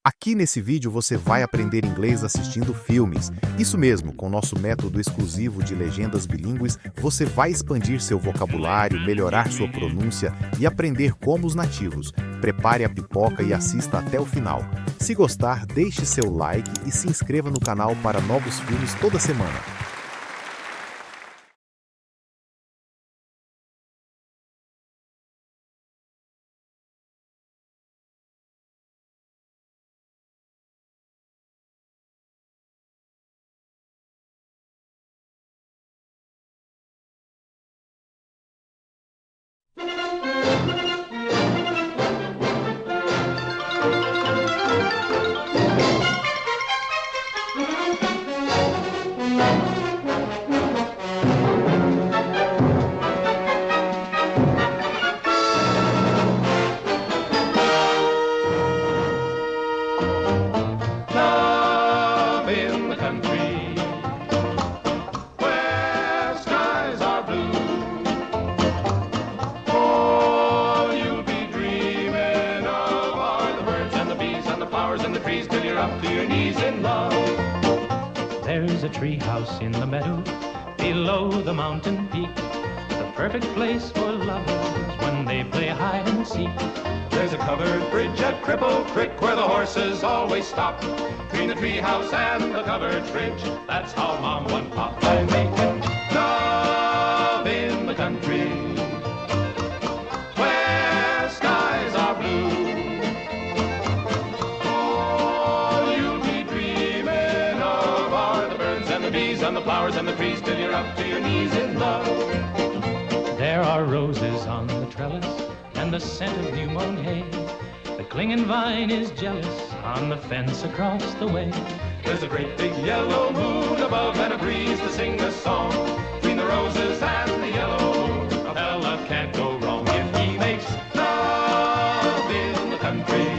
Aqui nesse vídeo você vai aprender inglês assistindo filmes. Isso mesmo, com nosso método exclusivo de legendas bilíngues, você vai expandir seu vocabulário, melhorar sua pronúncia e aprender como os nativos. Prepare a pipoca e assista até o final. Se gostar, deixe seu like e se inscreva no canal para novos filmes toda semana. There's a tree house in the meadow below the mountain peak, the perfect place for lovers when they play hide and seek. There's a covered bridge at Cripple Creek where the horses always stop. Between the tree house and the covered bridge, that's how Mom and Pop are making love in the country where skies are blue. And the flowers and the trees till you're up to your knees in love. There are roses on the trellis and the scent of new mown hay. The clinging vine is jealous on the fence across the way. There's a great big yellow moon above and a breeze to sing a song. Between the roses and the yellow moon, a fella can't go wrong if he makes love in the country.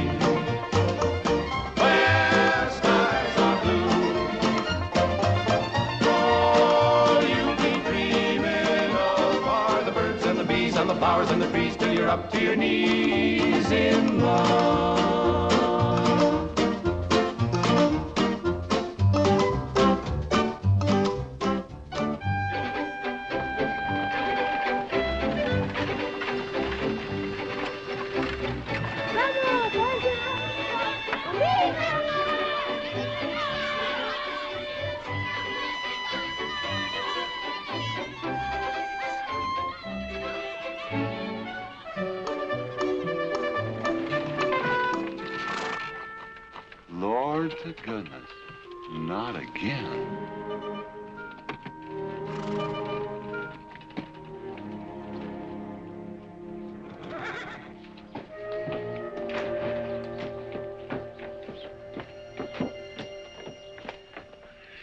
Flowers and the trees till you're up to your knees in love. Lord to goodness, not again.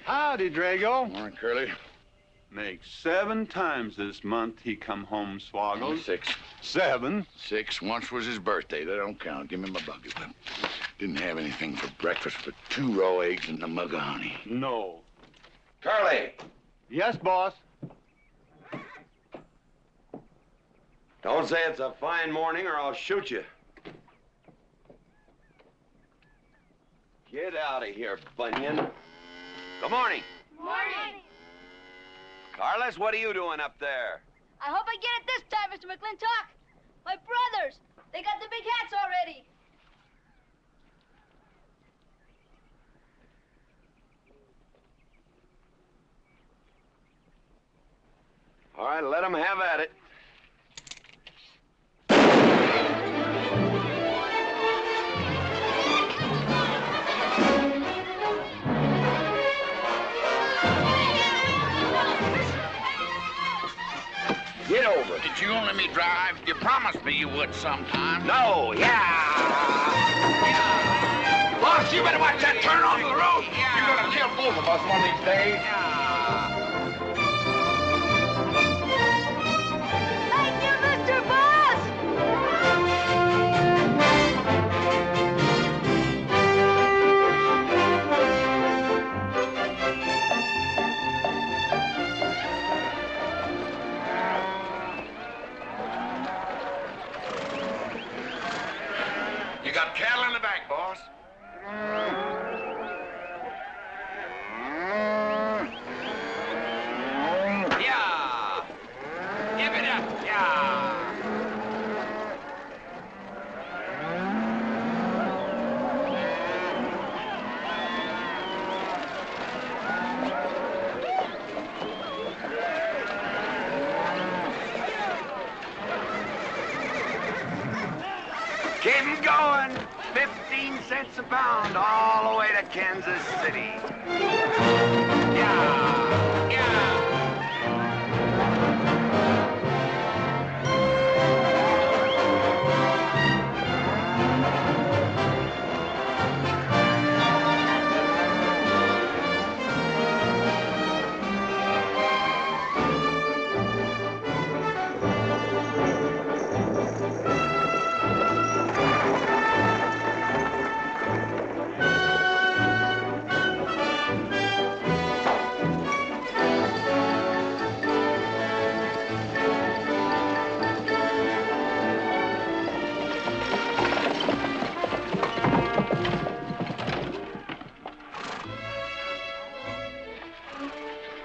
Howdy, Drago. Morning, Curly. Makes 7 times this month he come home swoggles. 6. 7. 6. Once was his birthday. That don't count. Give me my buggy whip. Didn't have anything for breakfast but 2 raw eggs and a mug of honey. No. Curly! Yes, boss. Don't say it's a fine morning or I'll shoot you. Get out of here, Bunyan. Good morning. Morning. Carlos, what are you doing up there? I hope I get it this time, Mr. McLintock. My brothers, they got the big hats already. All right, let them have at it. Get over it. Did you let me drive? You promised me you would sometime. No, yeah. Boss, you better watch that turn onto the road. Yeah. You're gonna kill both of us one of these days. Thank you, Mr. Boss. You got cattle in the back, boss. going 15 cents a pound all the way to Kansas City. Yeah, yeah.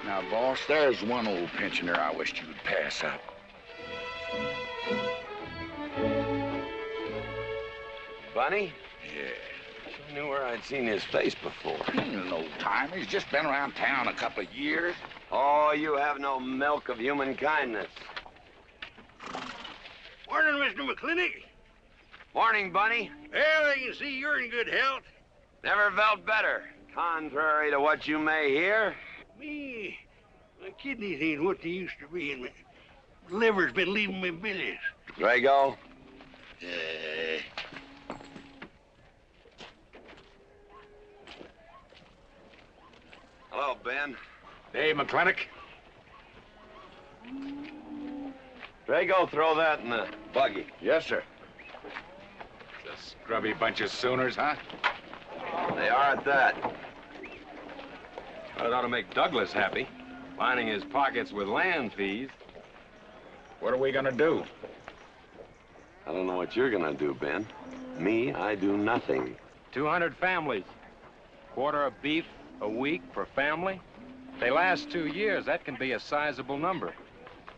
Now, boss, there's one old pensioner I wished you would pass up. Bunny? Yeah. I knew where I'd seen his face before. He's an old timer. He's just been around town a couple of years. Oh, you have no milk of human kindness. Morning, Mr. McLintock. Morning, Bunny. Well, I can see you're in good health. Never felt better. Contrary to what you may hear. Me, my kidneys ain't what they used to be, and my liver's been leaving me bilious. Drago? Hello, Ben. Hey, McLintock. Drago, throw that in the buggy. Yes, sir. It's a scrubby bunch of Sooners, huh? They are at that. Well, it ought to make Douglas happy, lining his pockets with land fees. What are we gonna do? I don't know what you're gonna do, Ben. Me, I do nothing. 200 families. Quarter of beef a week per family. They last 2 years. That can be a sizable number.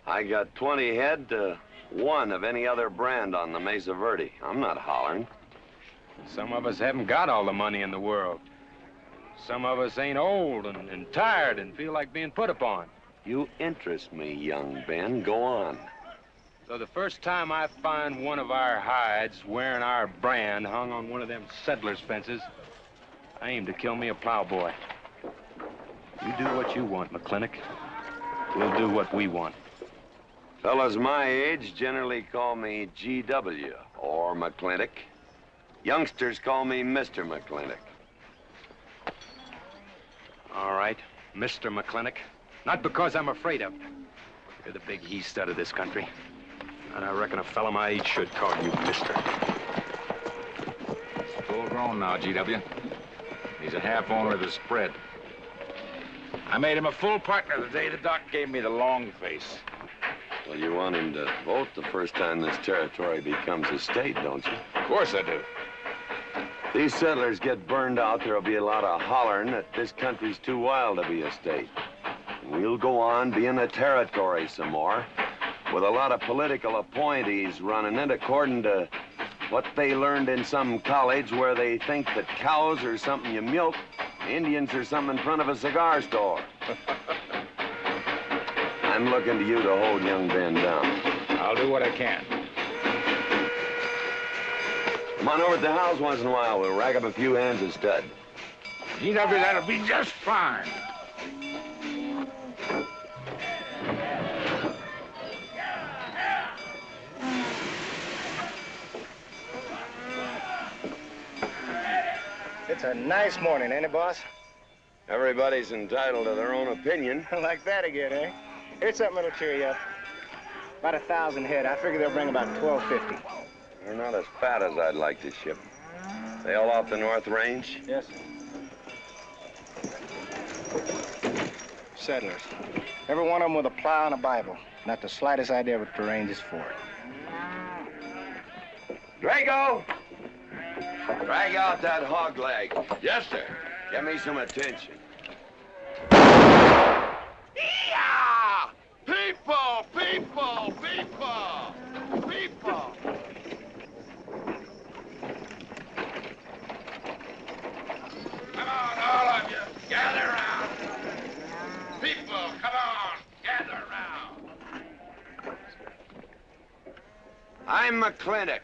I got 20 head to 1 of any other brand on the Mesa Verde. I'm not hollering. Some of us haven't got all the money in the world. Some of us ain't old and tired and feel like being put upon. You interest me, young Ben. Go on. So the first time I find one of our hides wearing our brand hung on one of them settlers' fences, I aim to kill me a plowboy. You do what you want, McLintock. We'll do what we want. Fellas my age generally call me GW or McLintock. Youngsters call me Mr. McLintock. All right, Mr. McLintock. Not because I'm afraid of you. You're the big he-stud of this country. And I reckon a fella my age should call you Mister. He's full grown now, GW. He's a half owner of the spread. I made him a full partner the day the doc gave me the long face. Well, you want him to vote the first time this territory becomes a state, don't you? Of course I do. If these settlers get burned out, there'll be a lot of hollering that this country's too wild to be a state. And we'll go on being a territory some more, with a lot of political appointees running it according to what they learned in some college where they think that cows are something you milk, Indians are something in front of a cigar store. I'm looking to you to hold young Ben down. I'll do what I can. Come on over to the house once in a while. We'll rack up a few hands of stud. GW, that'll be just fine. It's a nice morning, ain't it, boss? Everybody's entitled to their own opinion. Like that again, eh? Here's something that'll cheer you up. About 1,000 head. I figure they'll bring about 1,250. They're not as fat as I'd like to ship. They all off the North Range? Yes, sir. Settlers. Every one of them with a plow and a Bible. Not the slightest idea what the range is for. Drago! Drag out that hog leg. Yes, sir. Give me some attention. Yeah! People, people, people, people. Come on, all of you, gather around. People, come on, gather around. I'm McLintock.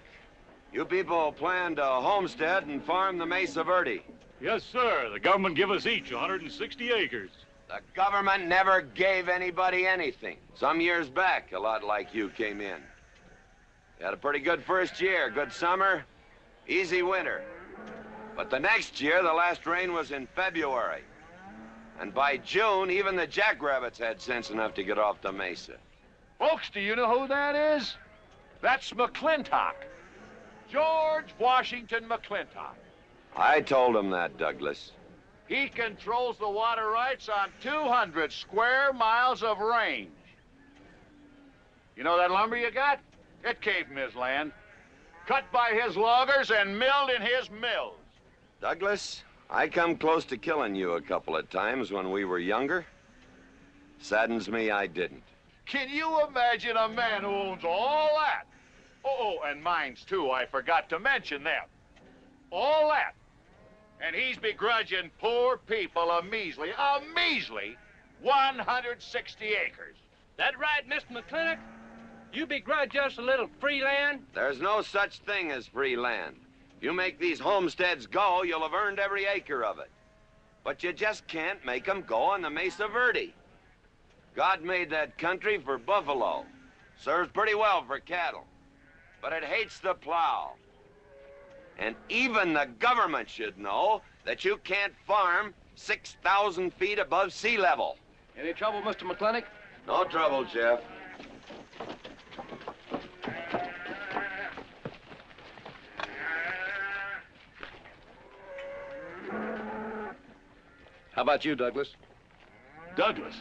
You people plan to homestead and farm the Mesa Verde. Yes, sir. The government give us each 160 acres. The government never gave anybody anything. Some years back, a lot like you came in. You had a pretty good first year, good summer, easy winter. But the next year, the last rain was in February. And by June, even the jackrabbits had sense enough to get off the mesa. Folks, do you know who that is? That's McLintock. George Washington McLintock. I told him that, Douglas. He controls the water rights on 200 square miles of range. You know that lumber you got? It came from his land. Cut by his loggers and milled in his mills. Douglas, I come close to killing you a couple of times when we were younger. Saddens me I didn't. Can you imagine a man who owns all that? Oh, and mines, too. I forgot to mention them. All that. And he's begrudging poor people a measly 160 acres. That right, Mr. McLintock? You begrudge us a little free land? There's no such thing as free land. If you make these homesteads go, you'll have earned every acre of it. But you just can't make them go on the Mesa Verde. God made that country for buffalo. Serves pretty well for cattle. But it hates the plow. And even the government should know that you can't farm 6,000 feet above sea level. Any trouble, Mr. McLintock? No trouble, Jeff. How about you, Douglas? Douglas?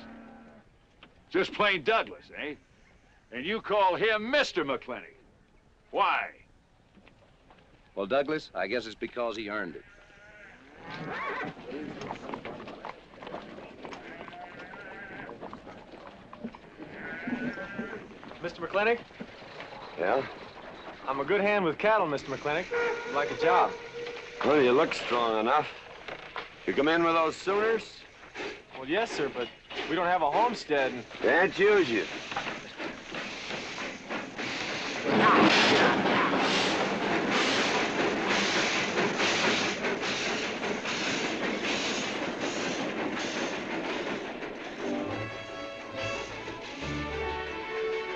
Just plain Douglas, eh? And you call him Mr. McLintock. Why? Well, Douglas, I guess it's because he earned it. Mr. McLintock? Yeah? I'm a good hand with cattle, Mr. McLintock. I'd like a job. Well, you look strong enough. You come in with those Sooners? Well, yes, sir, but we don't have a homestead. Can't use you.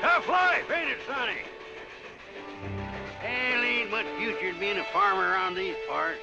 Tough life, ain't it, Sonny? Hell, ain't much future in being a farmer around these parts.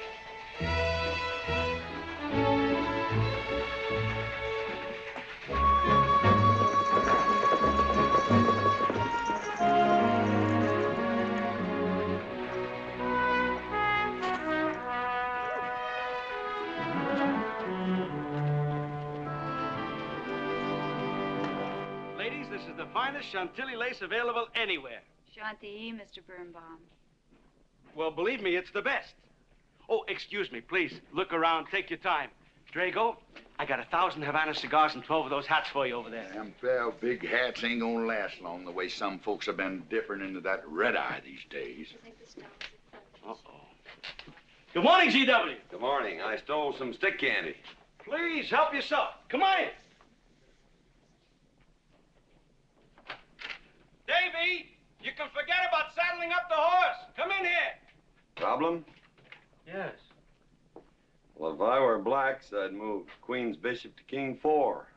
Ladies, this is the finest Chantilly lace available anywhere. Chantilly, Mr. Birnbaum. Well, believe me, it's the best. Oh, excuse me, please. Look around. Take your time. Drago, I got 1,000 Havana cigars and 12 of those hats for you over there. Them 12 big hats ain't gonna last long the way some folks have been dipping into that red eye these days. Uh-oh. Good morning, G.W. Good morning. I stole some stick candy. Please, help yourself. Come on in. Davy, you can forget about saddling up the horse. Come in here. Problem? Yes. Well, if I were blacks, I'd move Queen's Bishop to King 4.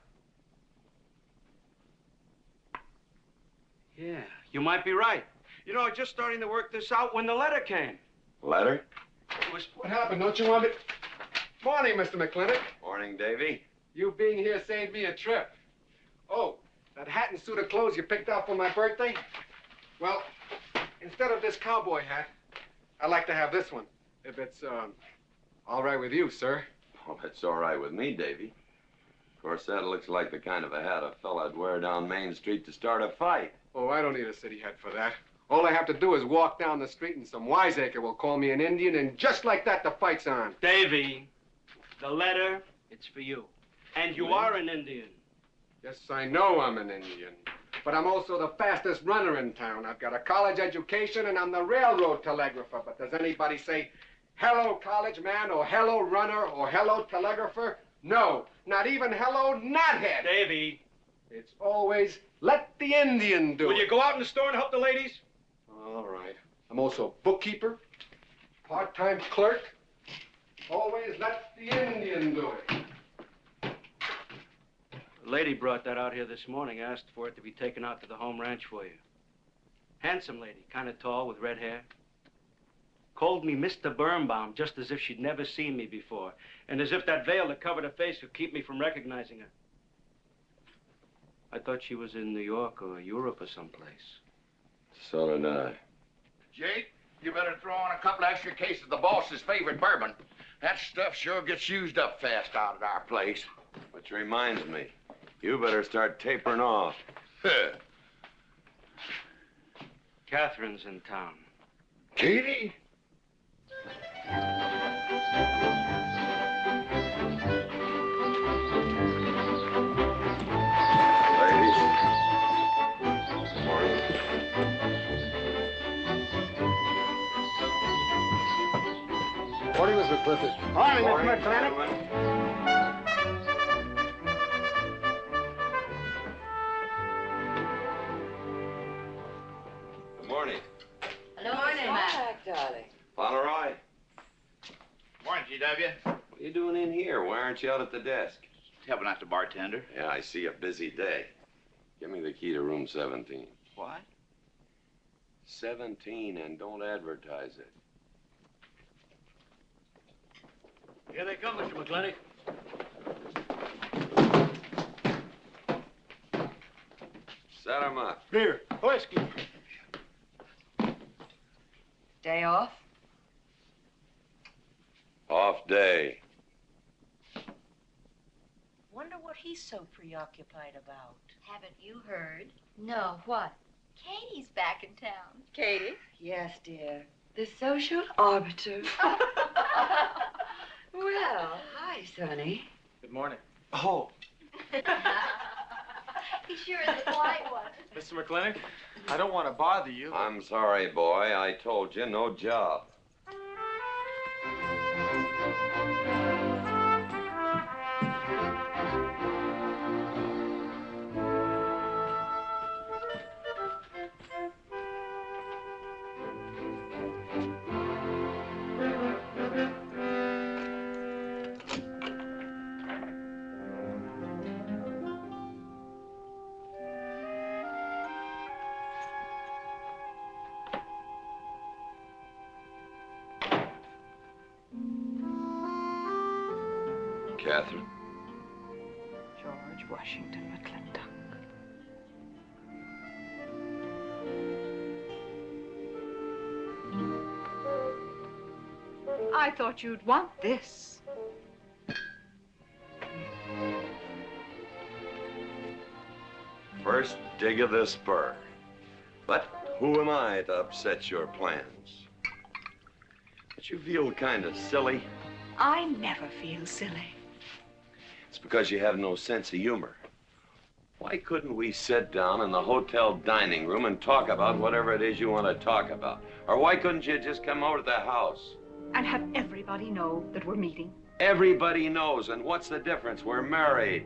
Yeah, you might be right. You know, I was just starting to work this out when the letter came. Letter? It was... What happened? Don't you want me... Morning, Mr. McLintock. Morning, Davy. You being here saved me a trip. Oh, that hat and suit of clothes you picked out for my birthday? Well, instead of this cowboy hat, I'd like to have this one. If it's, all right with you, sir. Oh, it's all right with me, Davy. Of course, that looks like the kind of a hat a fella'd wear down Main Street to start a fight. Oh, I don't need a city hat for that. All I have to do is walk down the street and some wiseacre will call me an Indian, and just like that, the fight's on. Davy, the letter, it's for you. And you are an Indian. Yes, I know I'm an Indian. But I'm also the fastest runner in town. I've got a college education, and I'm the railroad telegrapher. But does anybody say, hello, college man, or hello, runner, or hello, telegrapher? No, not even hello, knothead. Davy. It's always, let the Indian do it. Will you go out in the store and help the ladies? All right. I'm also bookkeeper, Part-time clerk. Always let the Indian do it. A lady brought that out here this morning, asked for it to be taken out to the home ranch for you. Handsome lady, kind of tall with red hair. Called me Mr. Birnbaum, just as if she'd never seen me before, and as if that veil that covered her face would keep me from recognizing her. I thought she was in New York or Europe or someplace. So did I. Jake, you better throw on a couple extra cases of the boss's favorite bourbon. That stuff sure gets used up fast out at our place. Which reminds me, you better start tapering off. Catherine's in town. Katie? Ladies. Morning. Morning, Miss McClintock. Morning, Morning, Mr. McLintock. gentlemen. Good morning. Hello, morning, Matt. Darling. Pomeroy, Morning, GW. what are you doing in here? Why aren't you out at the desk? Helping out the bartender. Yeah, I see a busy day. Give me the key to room 17. What? 17, and don't advertise it. Here they come, Mr. McClintock. Set 'em up. Beer, whiskey. Day off? Off day. Wonder what he's so preoccupied about. Haven't you heard? No, what? Katie's back in town. Katie? Yes, dear. The social arbiter. Well, hi, Sonny. Good morning. Oh, He sure is a quiet one. Mr. McClintock, I don't want to bother you. I'm sorry, boy. I told you, no job. Catherine. George Washington McLintock. I thought you'd want this. First dig of the spur. But who am I to upset your plans? Don't you feel kind of silly? I never feel silly. It's because you have no sense of humor. Why couldn't we sit down in the hotel dining room and talk about whatever it is you want to talk about? Or why couldn't you just come over to the house? And have everybody know that we're meeting. Everybody knows, and what's the difference? We're married.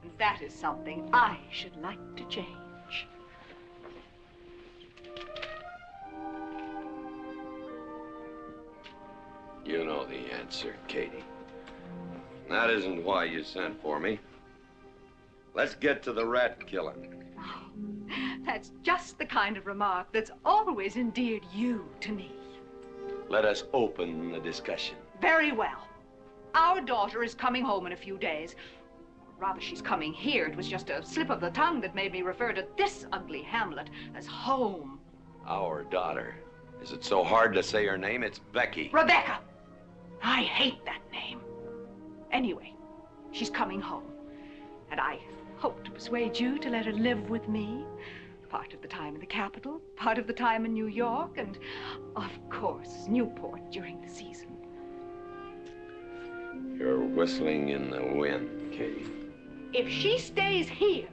And that is something I should like to change. You know the answer, Katie. That isn't why you sent for me. Let's get to the rat killing. That's just the kind of remark that's always endeared you to me. Let us open the discussion. Very well. Our daughter is coming home in a few days. Rather, she's coming here. It was just a slip of the tongue that made me refer to this ugly hamlet as home. Our daughter. Is it so hard to say her name? It's Becky. Rebecca! I hate that name. Anyway, she's coming home. And I hope to persuade you to let her live with me. Part of the time in the capital, part of the time in New York, and, of course, Newport during the season. You're whistling in the wind, Katie. If she stays here,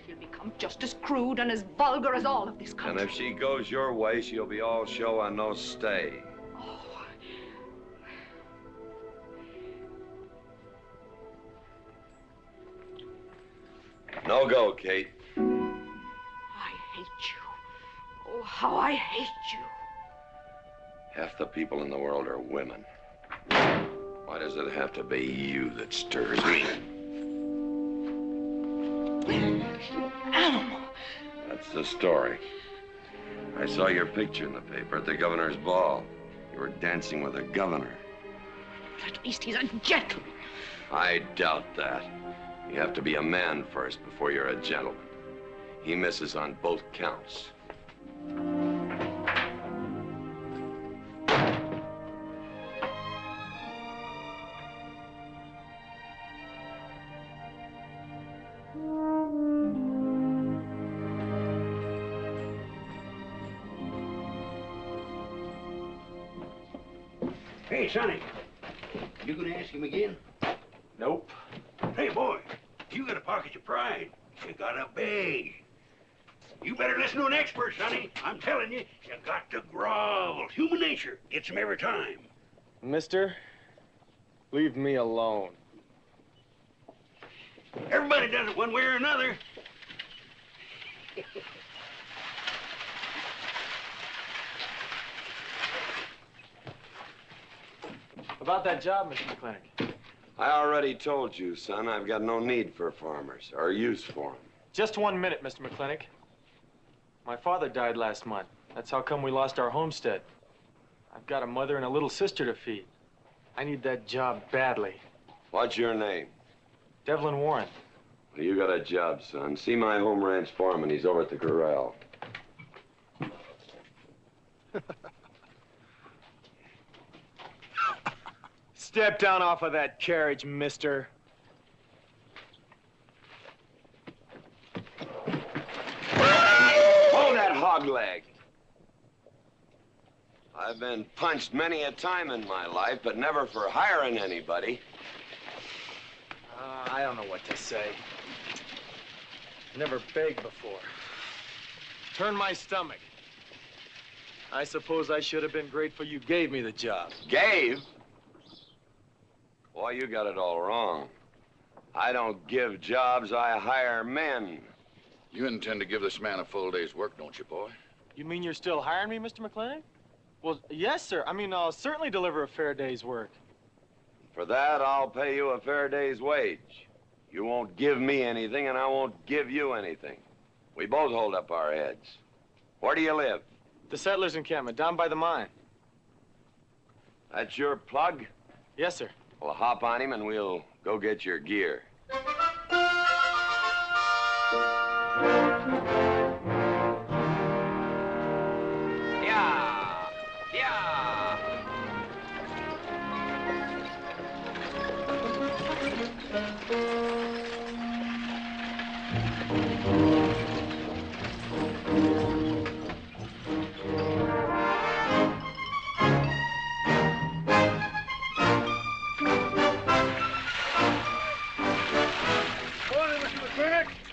she'll become just as crude and as vulgar as all of this And country. if she goes your way, she'll be all show and no stay. No go, Kate. I hate you. Oh, how I hate you. Half the people in the world are women. Why does it have to be you that stirs me? Animal. That's the story. I saw your picture in the paper at the governor's ball. You were dancing with the governor. At least he's a gentleman. I doubt that. You have to be a man first before you're a gentleman. He misses on both counts. Hey, Sonny, you gonna ask him again? Nope. Hey, boy, you got a pocket of pride. You got a bag. You better listen to an expert, Sonny. I'm telling you, you got to grovel. Human nature gets him every time. Mister, leave me alone. Everybody does it one way or another. About that job, Mr. McLintock. I already told you, son, I've got no need for farmers or use for them. Just 1 minute, Mr. McLintock. My father died last month. That's how come we lost our homestead. I've got a mother and a little sister to feed. I need that job badly. What's your name? Devlin Warren. Well, you got a job, son. See my home ranch foreman. He's over at the corral. Step down off of that carriage, mister. Hold that hog leg. I've been punched many a time in my life, but never for hiring anybody. I don't know what to say. Never begged before. Turn my stomach. I suppose I should have been grateful you gave me the job. Gave? Boy, you got it all wrong. I don't give jobs, I hire men. You intend to give this man a full day's work, don't you, boy? You mean you're still hiring me, Mr. McLintock? Well, yes, sir. I mean, I'll certainly deliver a fair day's work. For that, I'll pay you a fair day's wage. You won't give me anything, and I won't give you anything. We both hold up our heads. Where do you live? The settlers' encampment, down by the mine. That's your plug? Yes, sir. Well, hop on him, and we'll go get your gear.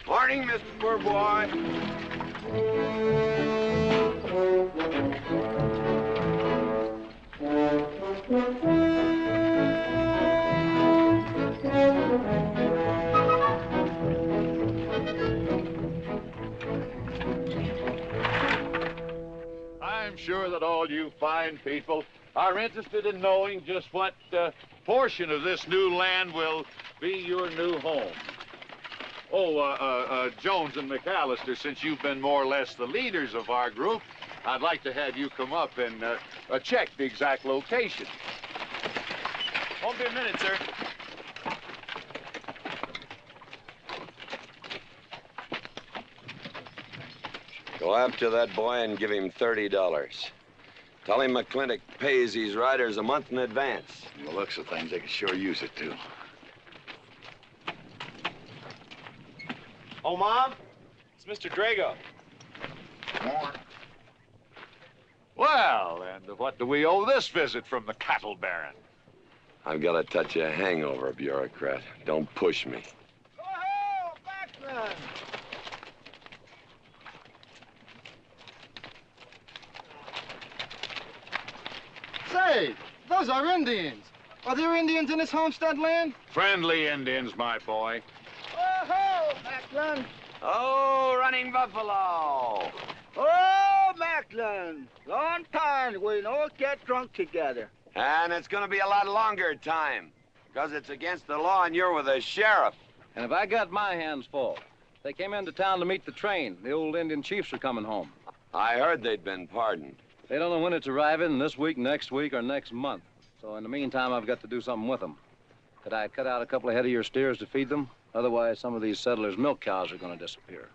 Morning, Mr. Poor Boy. I'm sure that all you fine people are interested in knowing just what portion of this new land will be your new home. Oh, Jones and McAllister, since you've been more or less the leaders of our group, I'd like to have you come up and check the exact location. Won't be a minute, sir. Go after that boy and give him $30. Tell him McLintock pays these riders a month in advance. From the looks of things, they could sure use it, too. Oh, Mom? It's Mr. Drago. Well, and what do we owe this visit from the cattle baron? I've got a touch of hangover, bureaucrat. Don't push me. Oh, backman! Say, those are Indians. Are there Indians in this homestead land? Friendly Indians, my boy. Oh-ho, Macklin. Oh, running buffalo. Oh, Macklin. Long time we don't get drunk together. And it's gonna be a lot longer time, because it's against the law and you're with the sheriff. And if I got my hands full, they came into town to meet the train. The old Indian chiefs are coming home. I heard they'd been pardoned. They don't know when it's arriving, this week, next week, or next month. So in the meantime, I've got to do something with them. Could I cut out a couple of headier steers to feed them? Otherwise, some of these settlers' milk cows are going to disappear.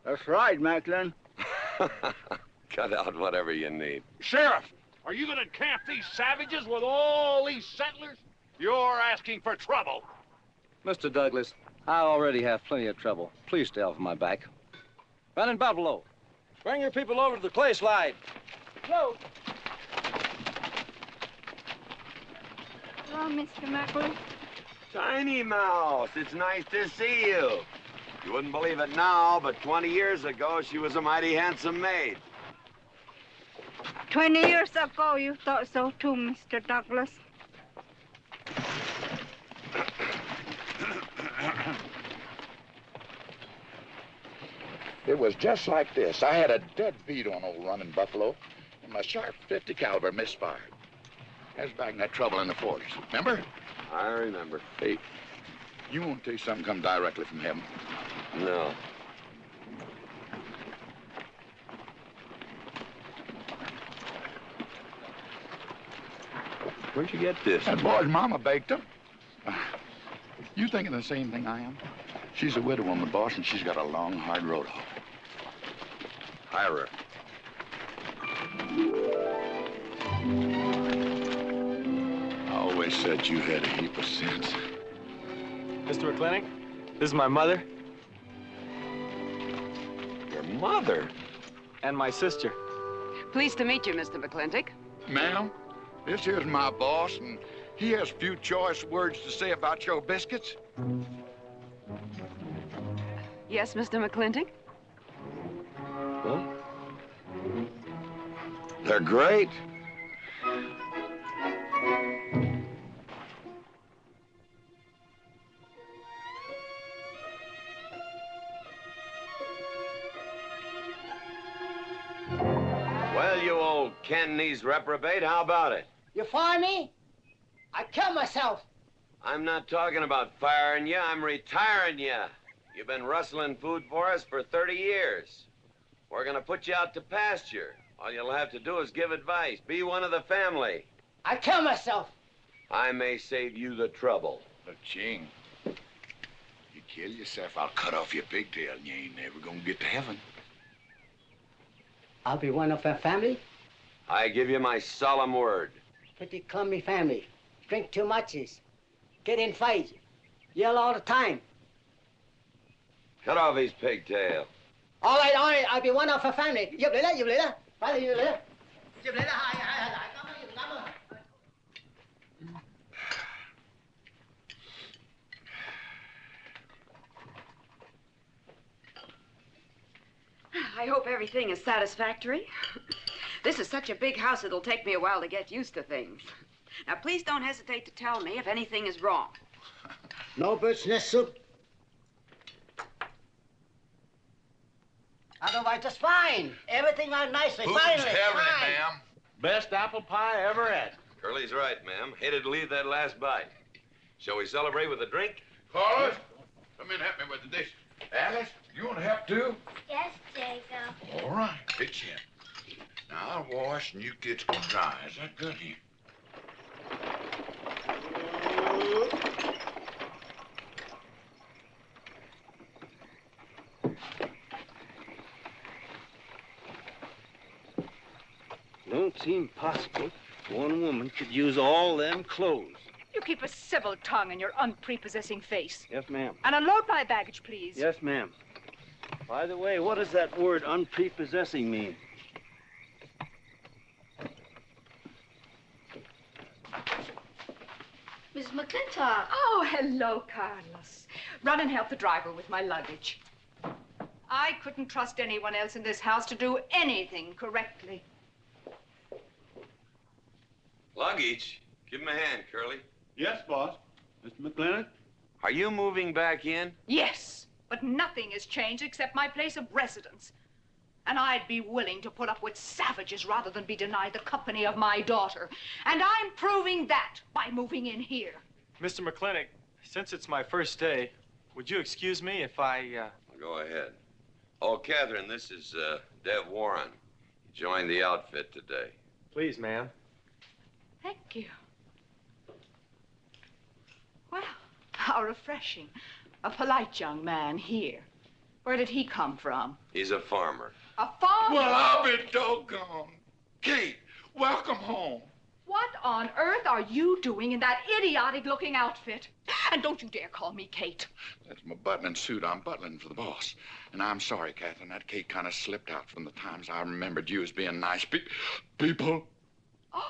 That's right, Macklin. Cut out whatever you need. Sheriff, are you going to camp these savages with all these settlers? You're asking for trouble. Mr. Douglas, I already have plenty of trouble. Please stay off my back. Running Buffalo, bring your people over to the clay slide. Go. Hello, Mr. Macklin. Tiny Mouse, it's nice to see you. You wouldn't believe it now, but 20 years ago, she was a mighty handsome maid. 20 years ago, you thought so too, Mr. Douglas. It was just like this. I had a dead beat on old Running Buffalo, and my sharp 50 caliber misfired. That was back in that trouble in the 40s. Remember? I remember. Hey, you want to tell you something come directly from heaven? No. Where'd you get this? That boy's mama baked them. You thinking the same thing I am? She's a widow woman, boss, and she's got a long, hard road home. Hire her. I always said you had a heap of sense. Mr. McClintock, this is my mother. Your mother? And my sister. Pleased to meet you, Mr. McClintock. Ma'am, this here's my boss, and he has a few choice words to say about your biscuits. Yes, Mr. McClintock? Huh? They're great. Well, you old can-knees reprobate, how about it? You fire me? I kill myself. I'm not talking about firing you, I'm retiring you. You've been rustling food for us for 30 years. We're gonna put you out to pasture. All you'll have to do is give advice. Be one of the family. I kill myself. I may save you the trouble. But, Ching, you kill yourself, I'll cut off your pigtail, and you ain't never gonna get to heaven. I'll be one of our family. I give you my solemn word. Pretty crummy family. Drink too much, get in fights, yell all the time. Cut off his pigtail. All right, I'll be one of our family. Giúp lấy đó. Phải là giúp lấy đó. Giúp lấy đó, hai. Cảm ơn. I hope everything is satisfactory. This is such a big house, it'll take me a while to get used to things. Now, please don't hesitate to tell me if anything is wrong. No bird's nest soup. Otherwise, just fine. Everything out nicely, finally. ma'am? Best apple pie I ever had. Curly's right, ma'am. Hated to leave that last bite. Shall we celebrate with a drink? Carlos, come in and help me with the dishes. Alice, you want to help too? Yes, Jacob. All right, pitch in. Now, I'll wash and you kids can dry. Is that good here? Don't seem possible one woman could use all them clothes. You keep a civil tongue and your unprepossessing face. Yes, ma'am. And unload my baggage, please. Yes, ma'am. By the way, what does that word unprepossessing mean? Miss McLintock. Oh, hello, Carlos. Run and help the driver with my luggage. I couldn't trust anyone else in this house to do anything correctly. Luggage? Give him a hand, Curly. Yes, boss. Mr. McClintock? Are you moving back in? Yes, but nothing has changed except my place of residence. And I'd be willing to put up with savages rather than be denied the company of my daughter. And I'm proving that by moving in here. Mr. McLintock, since it's my first day, would you excuse me if I, Go ahead. Oh, Catherine, this is Dev Warren. He joined the outfit today. Please, ma'am. Thank you. Well, how refreshing. A polite young man here. Where did he come from? He's a farmer. A farmer? Well, I'll be doggone. Kate, welcome home. What on earth are you doing in that idiotic-looking outfit? And don't you dare call me Kate. That's my butling suit. I'm butling for the boss. And I'm sorry, Catherine. That Kate kind of slipped out from the times I remembered you as being nice people. Are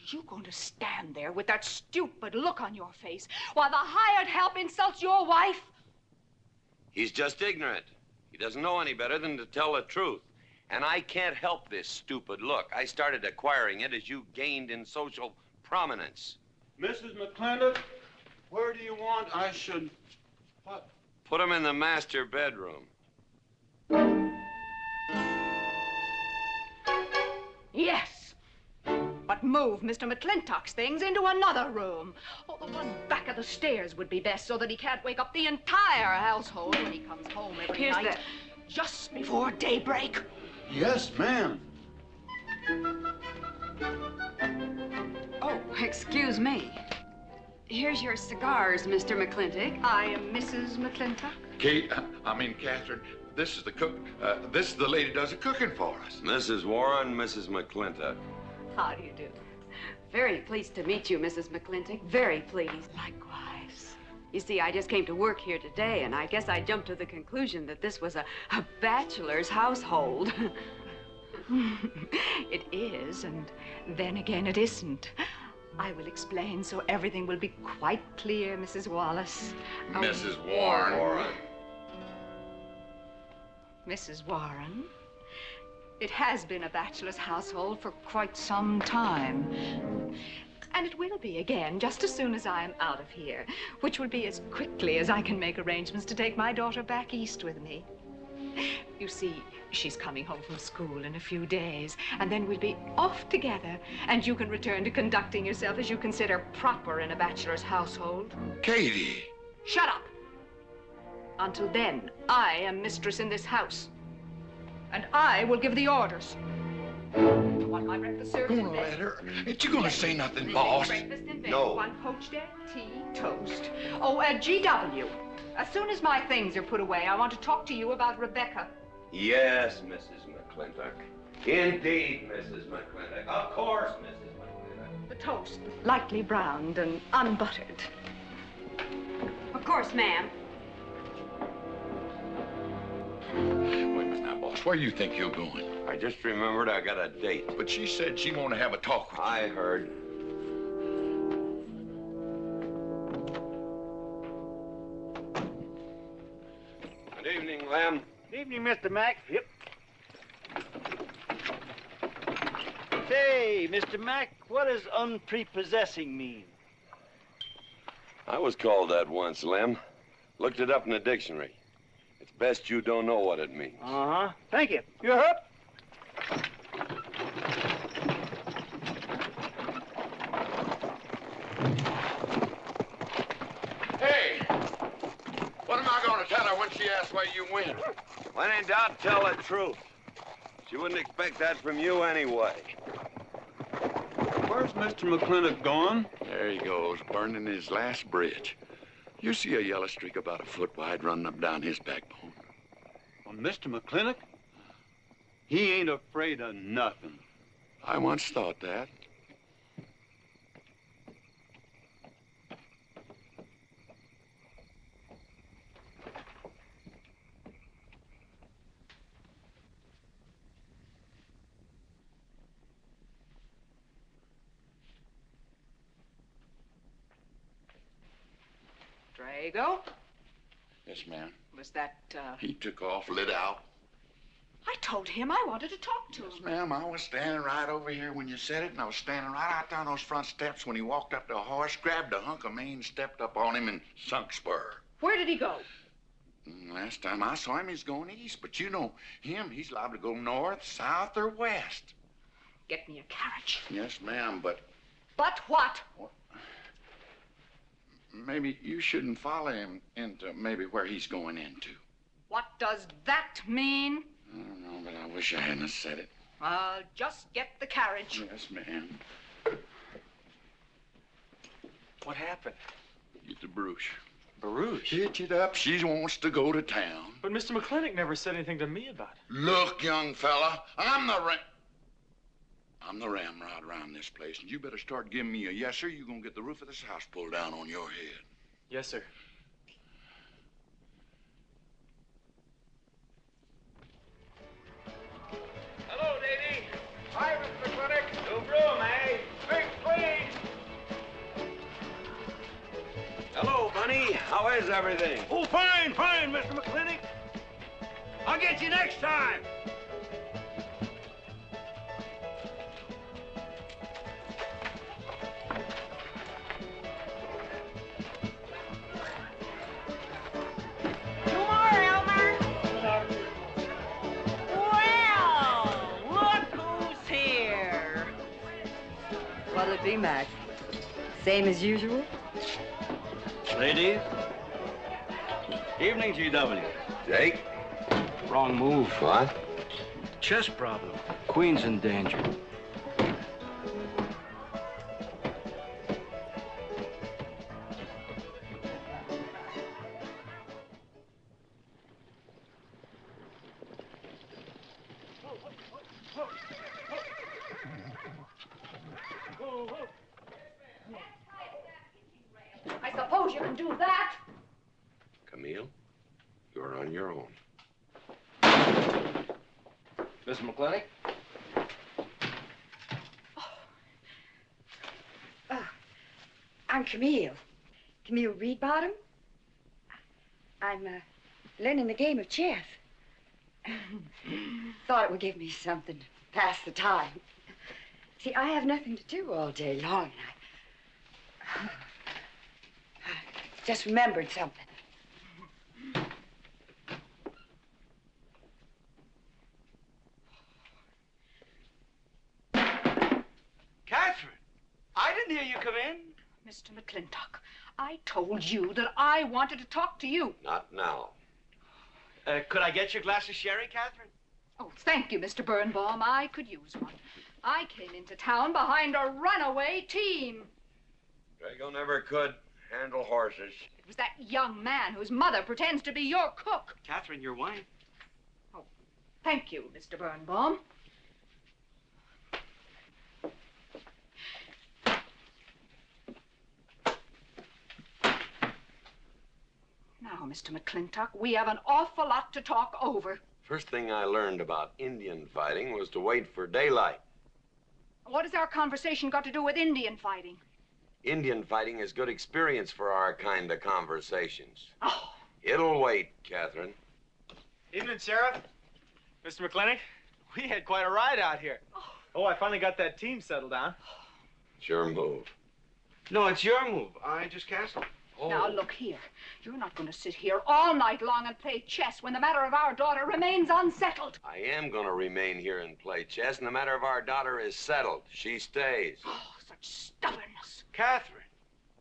you going to stand there with that stupid look on your face while the hired help insults your wife? He's just ignorant. He doesn't know any better than to tell the truth. And I can't help this stupid look. I started acquiring it as you gained in social prominence. Mrs. McLintock, where do you want I should... What? Put him in the master bedroom. Yes. But move Mr. McLintock's things into another room. Oh, the one back of the stairs would be best so that he can't wake up the entire household when he comes home every night. Just before daybreak. Yes, ma'am. Oh, excuse me. Here's your cigars, Mr. McLintock. I am Mrs. McLintock. Kate, Catherine, this is the cook. This is the lady who does the cooking for us. Mrs. Warren, Mrs. McLintock. How do you do? Very pleased to meet you, Mrs. McLintock. Very pleased. Likewise. You see, I just came to work here today, and I guess I jumped to the conclusion that this was a bachelor's household. It is, and then again it isn't. I will explain so everything will be quite clear, Mrs. Wallace. Mrs. Warren. Mrs. Warren. It has been a bachelor's household for quite some time. And it will be again, just as soon as I am out of here, which will be as quickly as I can make arrangements to take my daughter back east with me. You see, she's coming home from school in a few days, and then we'll be off together, and you can return to conducting yourself as you consider proper in a bachelor's household. Katie! Shut up! Until then, I am mistress in this house, and I will give the orders. I want my breakfast served in bed. Let her. Ain't you gonna say nothing, boss? Breakfast in bed. No. 1 poached egg, tea, toast. Oh, GW. As soon as my things are put away, I want to talk to you about Rebecca. Yes, Mrs. McLintock. Indeed, Mrs. McLintock. Of course, Mrs. McLintock. The toast, lightly browned and unbuttered. Of course, ma'am. Wait a minute now, boss. Where do you think you're going? I just remembered I got a date. But she said she wanted to have a talk with you. I heard. Good evening, Lem. Evening, Mr. Mack. Yep. Say, Mr. Mack, what does unprepossessing mean? I was called that once, Lem. Looked it up in the dictionary. It's best you don't know what it means. Uh-huh. Thank you. You're up. Hey! What am I gonna tell her when she asks where you went? When in doubt, tell the truth. She wouldn't expect that from you anyway. Where's Mr. McLintock going? There he goes, burning his last bridge. You see a yellow streak about a foot wide running up down his backbone. Well, Mr. McLintock? He ain't afraid of nothing. I once thought that. Drago? Yes, ma'am. Was that, He took off, lit out. I told him I wanted to talk to him. Yes, ma'am, I was standing right over here when you said it, and I was standing right out there on those front steps when he walked up to a horse, grabbed a hunk of mane, stepped up on him, and sunk spur. Where did he go? Last time I saw him, he's going east. But you know him, he's liable to go north, south, or west. Get me a carriage. Yes, ma'am, but But what? maybe you shouldn't follow him into maybe where he's going into. What does that mean? I don't know, but I wish I hadn't have said it. I'll just get the carriage. Yes, ma'am. What happened? Get the brooch. Baruch? Hitch it up. She wants to go to town. But Mr. McClintock never said anything to me about it. Look, young fella, I'm the ramrod around this place, and you better start giving me a yes, sir. You're gonna get the roof of this house pulled down on your head. Yes, sir. Hello, Davy. Hi, Mr. McClintock. New broom, eh? Big please. Hello, Bunny. How is everything? Oh, fine, fine, Mr. McClintock. I'll get you next time. What'll it be, Mac? Same as usual? Ladies. Evening, GW. Jake? Wrong move. What? Chess problem. Queen's in danger. I suppose you can do that. Camille, you're on your own. Mr. McClintock? I'm Camille. Camille Reedbottom. I'm learning the game of chess. Thought it would give me something to pass the time. See, I have nothing to do all day long. I just remembered something. Catherine, I didn't hear you come in. Mr. McClintock, I told you that I wanted to talk to you. Not now. Could I get you a glass of sherry, Catherine? Oh, thank you, Mr. Birnbaum. I could use one. I came into town behind a runaway team. Drago never could handle horses. It was that young man whose mother pretends to be your cook. Catherine, your wife. Oh, thank you, Mr. Birnbaum. Now, Mr. McClintock, we have an awful lot to talk over. First thing I learned about Indian fighting was to wait for daylight. What has our conversation got to do with Indian fighting? Indian fighting is good experience for our kind of conversations. Oh. It'll wait, Catherine. Evening, Sheriff. Mr. McClintock, we had quite a ride out here. Oh, I finally got that team settled down. It's your move. No, it's your move. I just castled. Now, look here. You're not going to sit here all night long and play chess when the matter of our daughter remains unsettled. I am going to remain here and play chess, and the matter of our daughter is settled. She stays. Oh, such stubbornness. Catherine,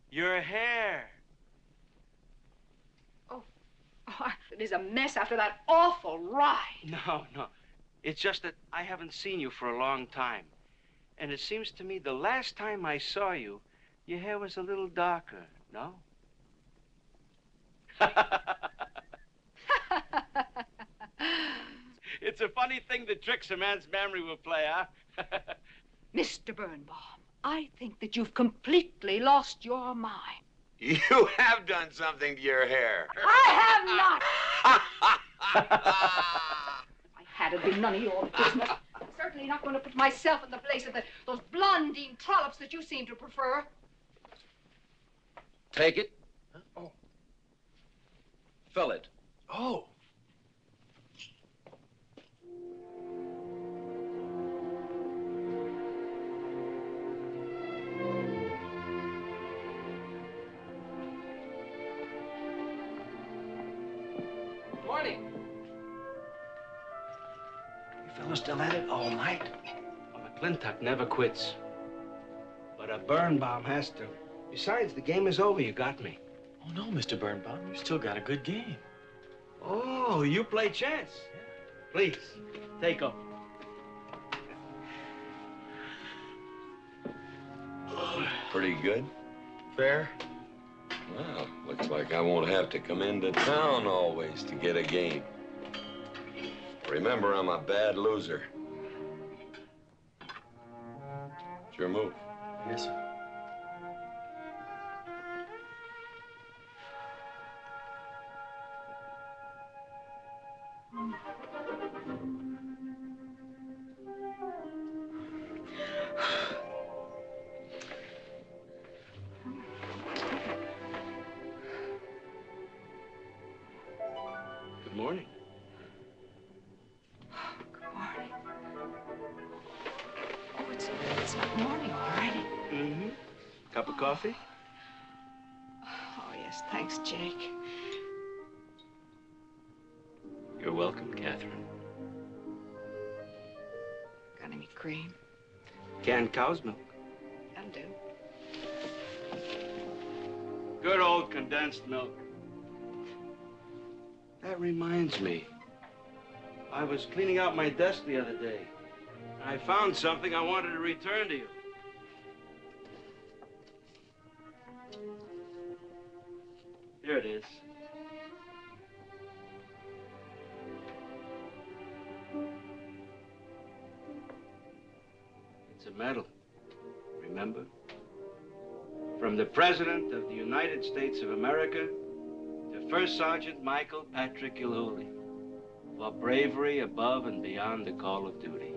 your hair. Oh, it is a mess after that awful ride. No. It's just that I haven't seen you for a long time. And it seems to me the last time I saw you, your hair was a little darker, no? It's a funny thing that tricks a man's memory will play, huh? Mr. Birnbaum, I think that you've completely lost your mind. You have done something to your hair. I have not! I had it been none of your business. I'm certainly not going to put myself in the place of those blondine trollops that you seem to prefer. Take it. Huh? Oh. Fill it. Oh. was still at it all night. McLintock never quits. But a Birnbaum has to. Besides, the game is over. You got me. Oh, no, Mr. Birnbaum. You still got a good game. Oh, you play chance. Please, take over. Pretty good. Fair? Well, looks like I won't have to come into town always to get a game. Remember, I'm a bad loser. It's your move. Yes, sir. Good morning. Good morning. Oh, it's not morning already. Mm-hmm. Cup of coffee? Oh, yes, thanks, Jake. You're welcome, Catherine. Got any cream? Canned cow's milk. That'll do. Good old condensed milk. That reminds me. I was cleaning out my desk the other day. I found something I wanted to return to you. Here it is. It's a medal, remember? From the President of the United States of America to First Sergeant Michael Patrick Gilhooly for bravery above and beyond the call of duty.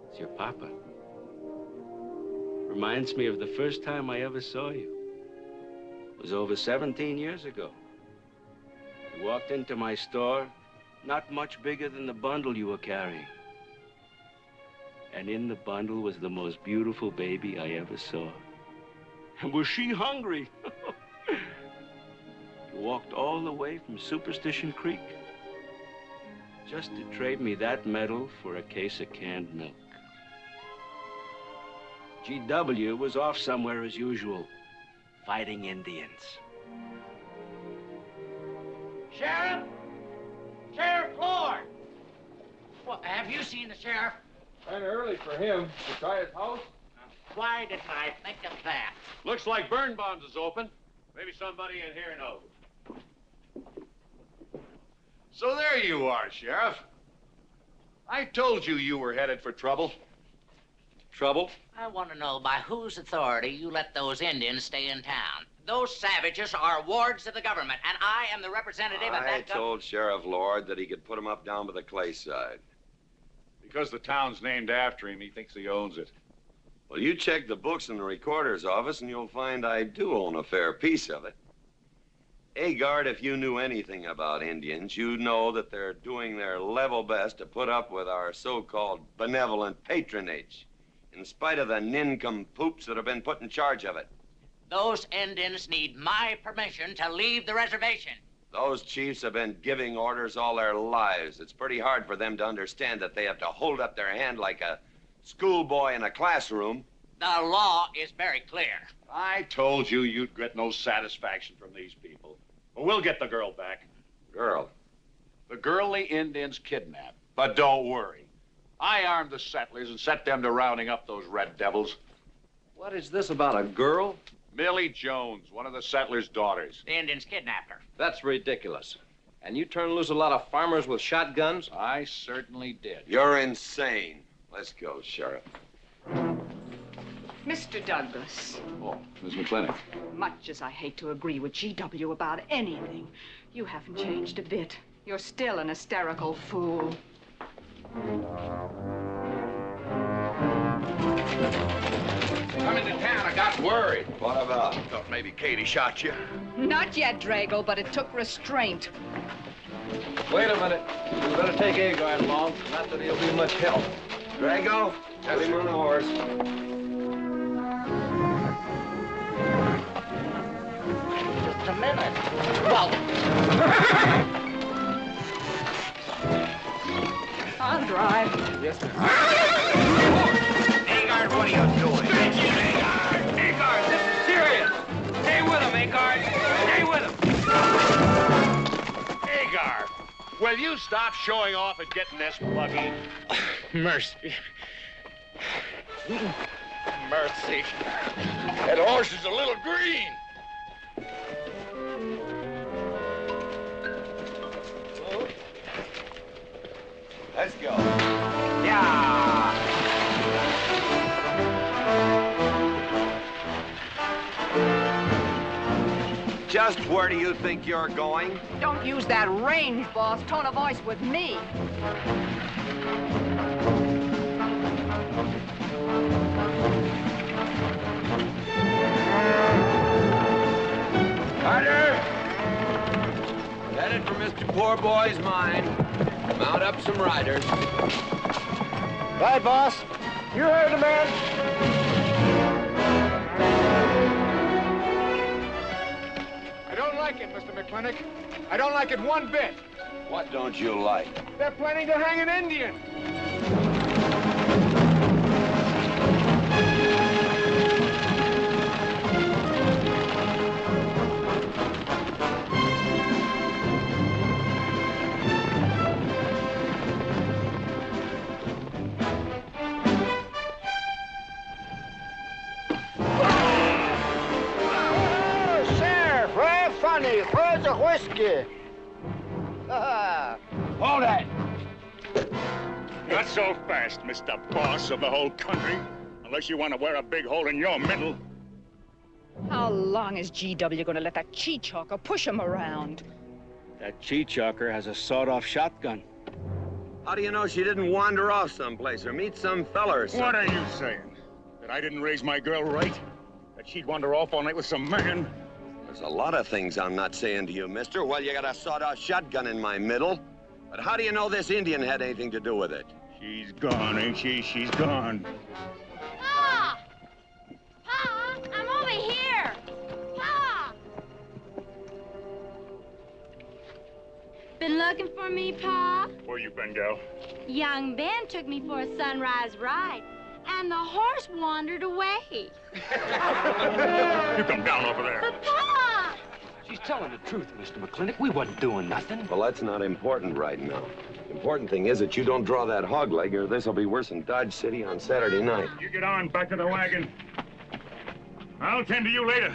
It's your papa. Reminds me of the first time I ever saw you. It was over 17 years ago. You walked into my store, not much bigger than the bundle you were carrying. And in the bundle was the most beautiful baby I ever saw. And was she hungry? You walked all the way from Superstition Creek just to trade me that medal for a case of canned milk. GW was off somewhere as usual, fighting Indians. Sheriff! Sheriff Lord! Well, have you seen the sheriff? Kind of early for him. To try his house? Why didn't I think of that? Looks like Birnbaum's is open. Maybe somebody in here knows. So there you are, Sheriff. I told you you were headed for trouble. Trouble? I want to know by whose authority you let those Indians stay in town. Those savages are wards of the government, and I am the representative of I that told Sheriff Lord that he could put him up down by the clay side. Because the town's named after him, he thinks he owns it. Well, you check the books in the recorder's office, and you'll find I do own a fair piece of it. Agard, if you knew anything about Indians, you'd know that they're doing their level best to put up with our so-called benevolent patronage, in spite of the nincompoops that have been put in charge of it. Those Indians need my permission to leave the reservation. Those chiefs have been giving orders all their lives. It's pretty hard for them to understand that they have to hold up their hand like a schoolboy in a classroom. The law is very clear. I told you you'd get no satisfaction from these people. But we'll get the girl back. Girl? The girl the Indians kidnapped. But don't worry. I armed the settlers and set them to rounding up those red devils. What is this about a girl? Millie Jones, one of the settlers' daughters. The Indians kidnapped her. That's ridiculous. And you turn loose a lot of farmers with shotguns? I certainly did. You're insane. Let's go, Sheriff. Mr. Douglas, Oh, Miss McLintock. much as I hate to agree with GW about anything, you haven't changed a bit. You're still an hysterical fool. Come into town, I got worried. What about? Thought maybe Katie shot you. Not yet, Drago, but it took restraint. Wait a minute. You better take Agard along. Not that he'll be much help. Drago, have him on the horse. Just a minute. Well, on, drive. Yes, ma'am. Agard, what are you doing? Agard, this is serious. Stay with him, Agard. Stay with him. Agar, will you stop showing off and getting this buggy? Mercy. Mercy. That horse is a little green. Let's go. Yeah. Just where do you think you're going? Don't use that range, boss. Tone of voice with me. Carter! Headed for Mr. Poor Boy's mine. Mount up some riders. Right, boss. You heard the man. I don't like it, Mr. McClintock. I don't like it one bit. What don't you like? They're planning to hang an Indian. Where's the whiskey? Hold that! Not so fast, Mr. Boss of the whole country. Unless you want to wear a big hole in your middle. How long is GW going to let that cheechawker push him around? That cheechawker has a sawed-off shotgun. How do you know she didn't wander off someplace or meet some fella or something? What are you saying? That I didn't raise my girl right? That she'd wander off all night with some man? There's a lot of things I'm not saying to you, mister. Well, you got a sawed-off shotgun in my middle. But how do you know this Indian had anything to do with it? She's gone, ain't she? She's gone. Pa! Pa! I'm over here! Pa! Been looking for me, Pa? Where you been, gal? Young Ben took me for a sunrise ride, and the horse wandered away. You come down over there. But, Pa! She's telling the truth, Mr. McClintock. We wasn't doing nothing. Well, that's not important right now. The important thing is that you don't draw that hog leg, or this'll be worse than Dodge City on Saturday night. You get on, back to the wagon. I'll tend to you later.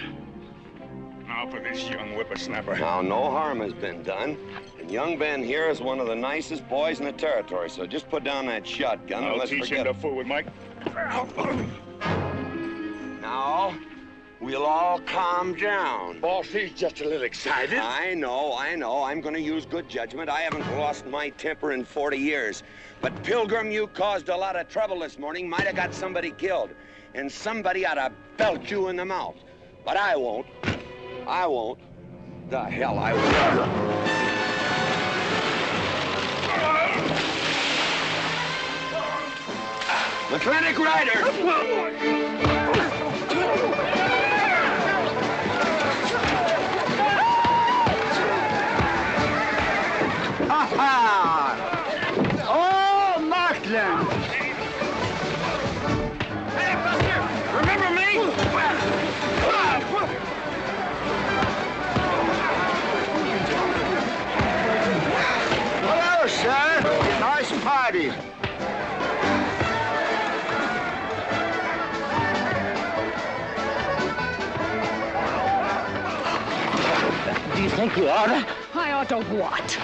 Now for this young whippersnapper. Now, no harm has been done. And young Ben here is one of the nicest boys in the territory, so just put down that shotgun and I'll let's teach forget him to fool with Mike. Now, we'll all calm down. Boss, he's just a little excited. I know. I'm going to use good judgment. I haven't lost my temper in 40 years. But, Pilgrim, you caused a lot of trouble this morning. Might have got somebody killed. And somebody ought to belt you in the mouth. But I won't. I won't. The hell I will. McClintock Rider! Oh, Markland! Hey, Buster! Remember me? Hello, sir. Nice party. Do you think you ought to? I ought to what?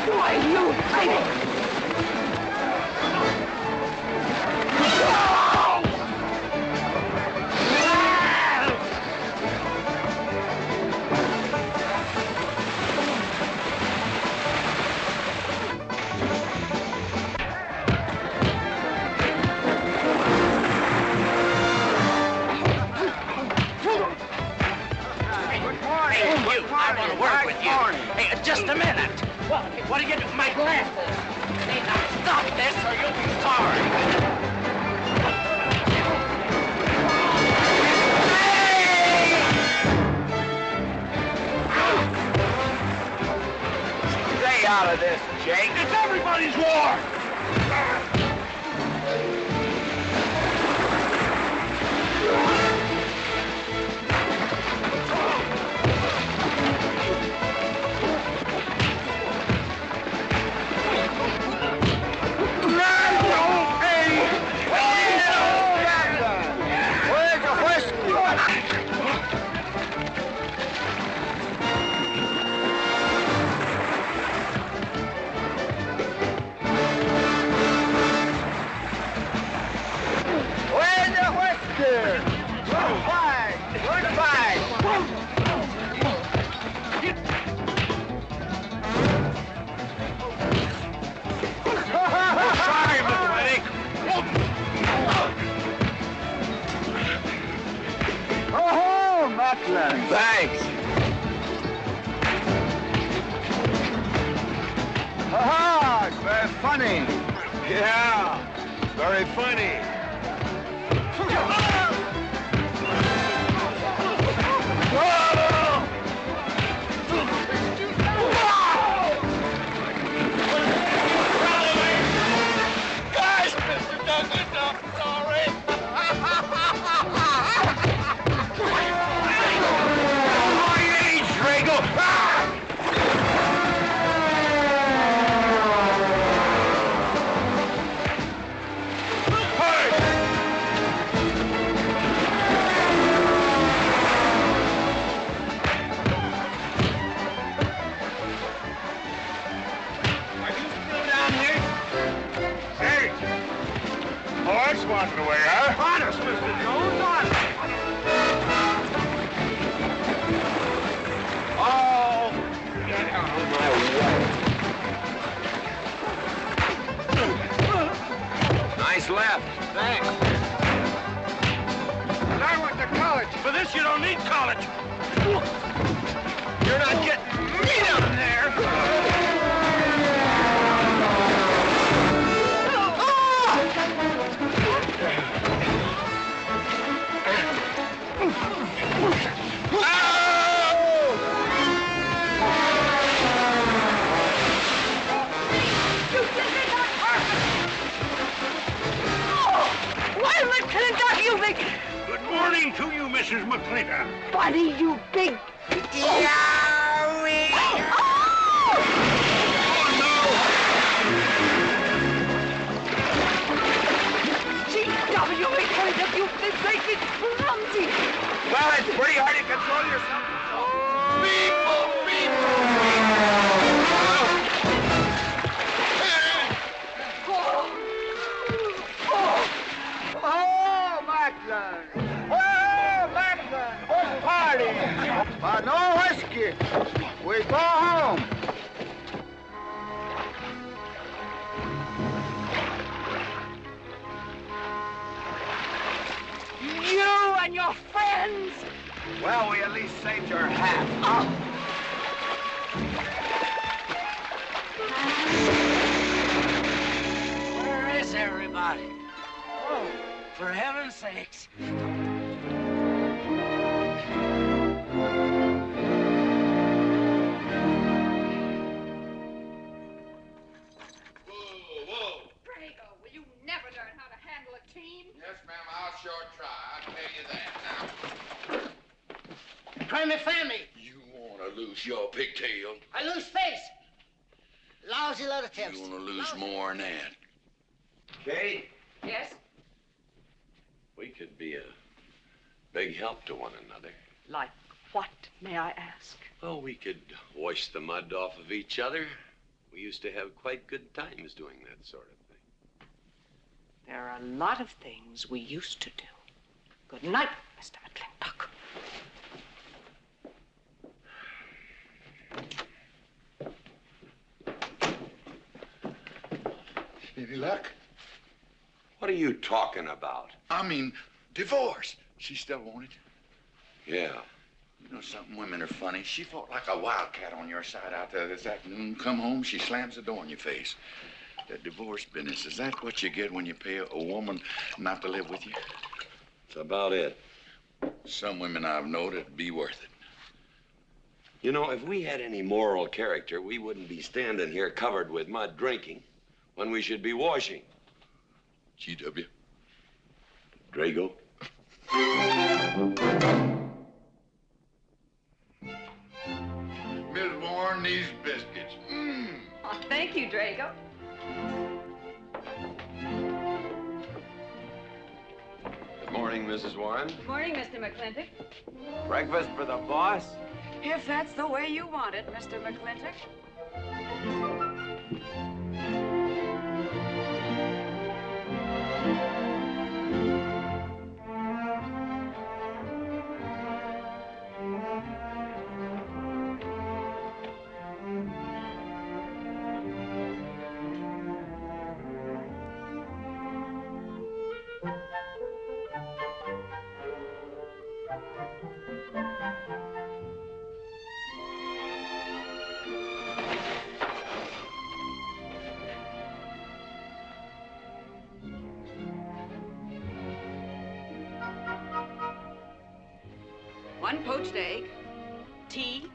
Why, you fighting? I want to work with you. Hey, just a minute. What are you doing? My glasses. Hey, now stop this or you'll be sorry. out of this, Jake. It's everybody's war! Thanks. Ha-ha! It's very funny. Yeah, very funny. Guys, Mr. Douglas, I'm sorry. Wanting away, huh? Honest, Mr. Jones, honest. Oh, get out of my way. Nice left. Thanks. And I went to college. For this, you don't need college. You're not getting me down there. Good morning to you, Mrs. McLintock. Buddy, you big... Yowie! G.W. McLintock, you've been making clumsy. Well, it's pretty hard to control yourself. But no whiskey. We go home. You and your friends. Well, we at least saved your hat. Where is everybody? Oh, for heaven's sakes. Yes, ma'am, I'll sure try. I'll tell you that now. Try me family. You want to lose your pigtail? I lose face. Lousy little tips. You want to lose more than that? Kate? Yes? We could be a big help to one another. Like what, may I ask? Well, we could wash the mud off of each other. We used to have quite good times doing that sort of thing. There are a lot of things we used to do. Good night, Mr. McLintock. Any luck? What are you talking about? I mean, divorce. She still wanted you. Yeah. You know something? Women are funny. She fought like a wildcat on your side out there this afternoon. Come home, she slams the door in your face. That divorce business, is that what you get when you pay a woman not to live with you? That's about it. Some women I've known it'd be worth it. You know, if we had any moral character, we wouldn't be standing here covered with mud drinking when we should be washing. GW. Drago. Miss Warren, these biscuits. Mmm. Oh, thank you, Drago. Good morning, Mrs. Warren. Good morning, Mr. McLintock. Breakfast for the boss? If that's the way you want it, Mr. McLintock. One poached egg, tea,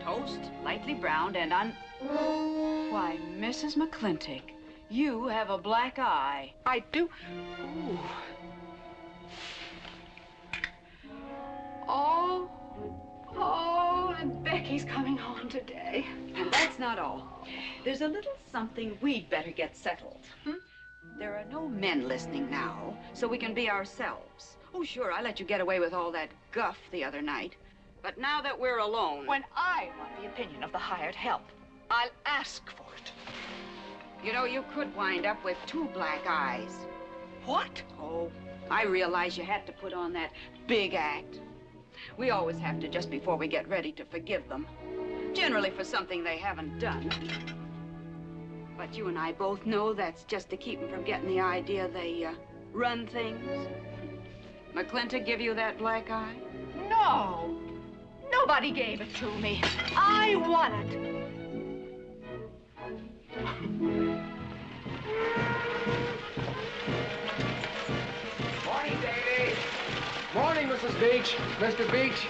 toast, lightly browned, and Why, Mrs. McLintock, you have a black eye. I do. Ooh. Oh, and Becky's coming home today. And that's not all. There's a little something we'd better get settled. There are no men listening now, so we can be ourselves. Oh, sure, I let you get away with all that guff the other night. But now that we're alone... When I want the opinion of the hired help, I'll ask for it. You know, you could wind up with 2 black eyes. What? Oh, I realize you had to put on that big act. We always have to just before we get ready to forgive them. Generally for something they haven't done. But you and I both know that's just to keep them from getting the idea they run things. McLintock give you that black eye? No. Nobody gave it to me. I won it. Morning, Davy. Morning, Mrs. Beach. Mr. Beach.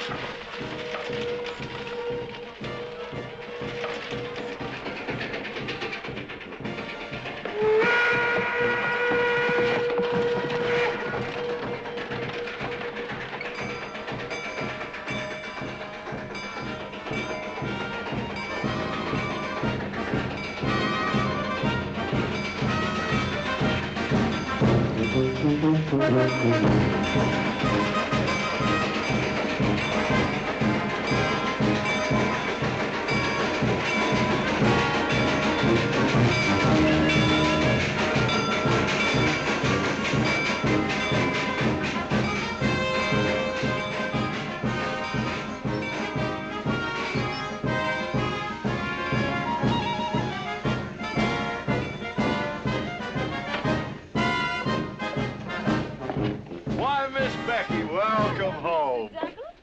Why, Miss Becky, welcome home.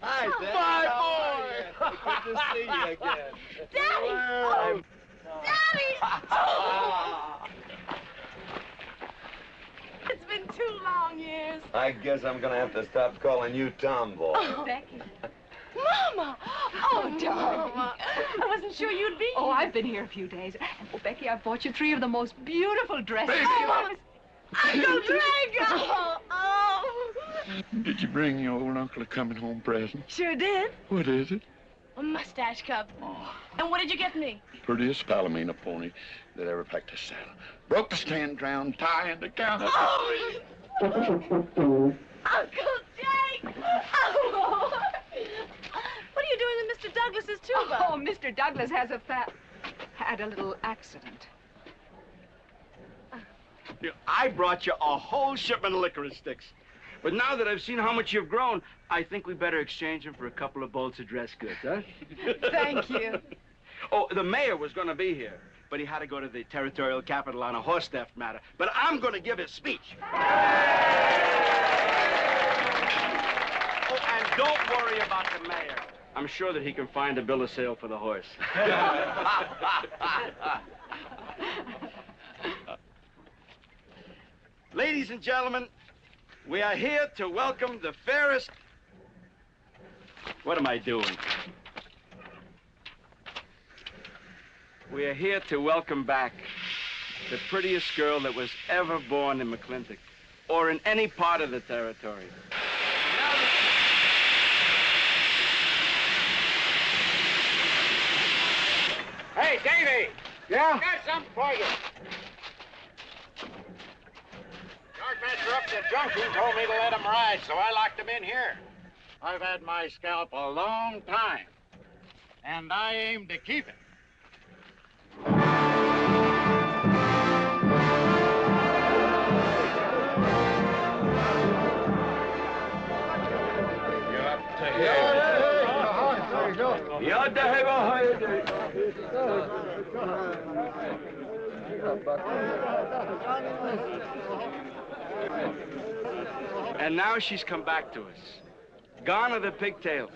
Hi, Dad. My boy. Good to see you again. Daddy! Well, Daddy! Oh. It's been 2 long years. I guess I'm gonna have to stop calling you Tomboy. Oh, Becky. Mama! Oh, darling. Mama. I wasn't sure you'd be Oh, here. I've been here a few days. Oh, Becky, I bought you 3 of the most beautiful dresses. Oh, Mama. Uncle Drago! Oh! Did you bring your old uncle a coming home present? Sure did. What is it? A mustache cup. And what did you get me? Prettiest Palomino pony that ever packed a saddle. Broke the stand, drowned, tie, and the counter. Oh! Uncle Jake! Oh! What are you doing with Mr. Douglas's tuba? Oh, Mr. Douglas has had a little accident. I brought you a whole shipment of licorice sticks. But now that I've seen how much you've grown, I think we better exchange them for a couple of bolts of dress goods, huh? Thank you. Oh, the mayor was going to be here, but he had to go to the territorial capital on a horse theft matter. But I'm going to give his speech. Oh, and don't worry about the mayor. I'm sure that he can find a bill of sale for the horse. Ladies and gentlemen, we are here to welcome the fairest... What am I doing? We are here to welcome back the prettiest girl that was ever born in McLintock, or in any part of the territory. Hey, Davey! Yeah? I got something for you. Yardmaster up at the junction told me to let him ride, so I locked him in here. I've had my scalp a long time, and I aim to keep it. And now she's come back to us. Gone are the pigtails,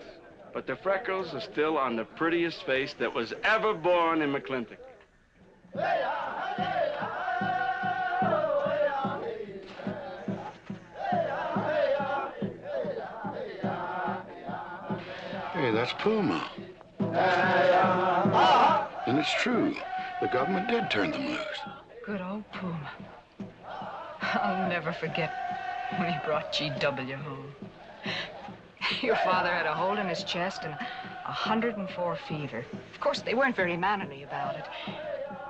but the freckles are still on the prettiest face that was ever born in McLintock. Hey, that's Puma. And it's true. The government did turn them loose. Good old Puma. I'll never forget when he brought GW home. Your father had a hole in his chest and 104 fever. Of course, they weren't very mannerly about it.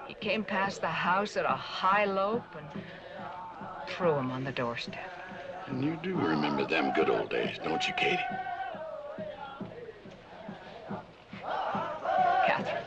He came past the house at a high lope and threw him on the doorstep. And you do remember them good old days, don't you, Katie? Catherine.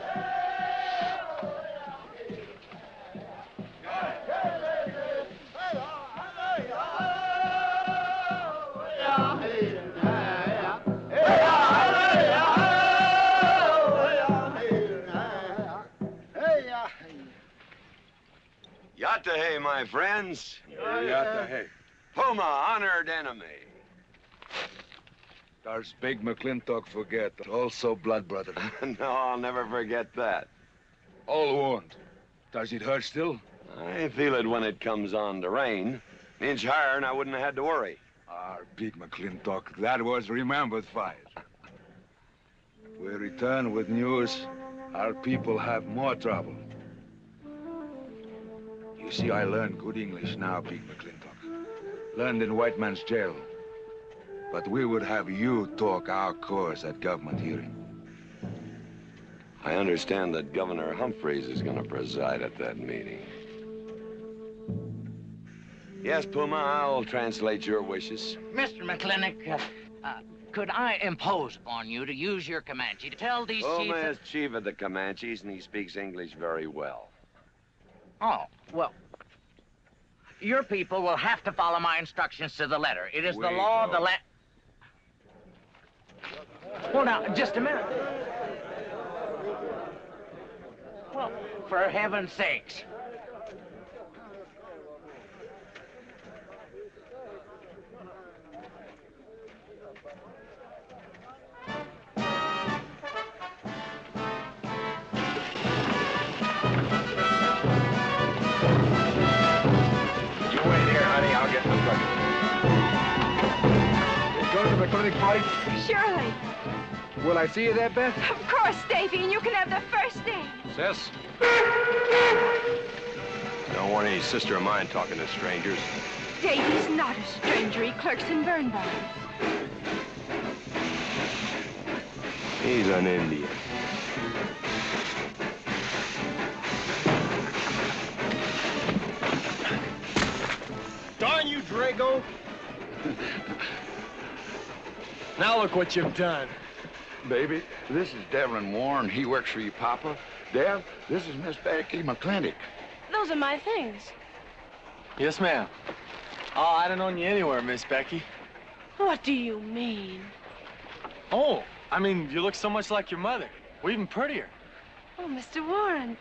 Yatta-hey, my friends. Yatta-hey. Puma, honored enemy. Does big McLintock forget? Also blood brother. No, I'll never forget that. All wound. Does it hurt still? I feel it when it comes on to rain. An inch higher and I wouldn't have had to worry. Our big McLintock, that was remembered fight. We return with news. Our people have more trouble. You see, I learned good English now, big McLintock. Learned in white man's jail. But we would have you talk our cause at government hearing. I understand that Governor Humphreys is going to preside at that meeting. Yes, Puma, I'll translate your wishes. Mr. McLintock, could I impose upon you to use your Comanche to tell these Puma chiefs... is chief of the Comanches, and he speaks English very well. Oh, well, your people will have to follow my instructions to the letter. It is the law of the land. Well, now, just a minute. Well, for heaven's sakes. McLintock party? Surely. Will I see you there, Beth? Of course, Davy, and you can have the first name. Sis? Don't want any sister of mine talking to strangers. Davy's not a stranger. He clerks in burn barns. He's an Indian. Darn you, Drago! Now look what you've done. Baby, this is Devlin Warren. He works for you, Papa. Dev, this is Miss Becky McLintock. Those are my things. Yes, ma'am. Oh, I'd have known you anywhere, Miss Becky. What do you mean? Oh, I mean, you look so much like your mother. Well, even prettier. Oh, Mr. Warren.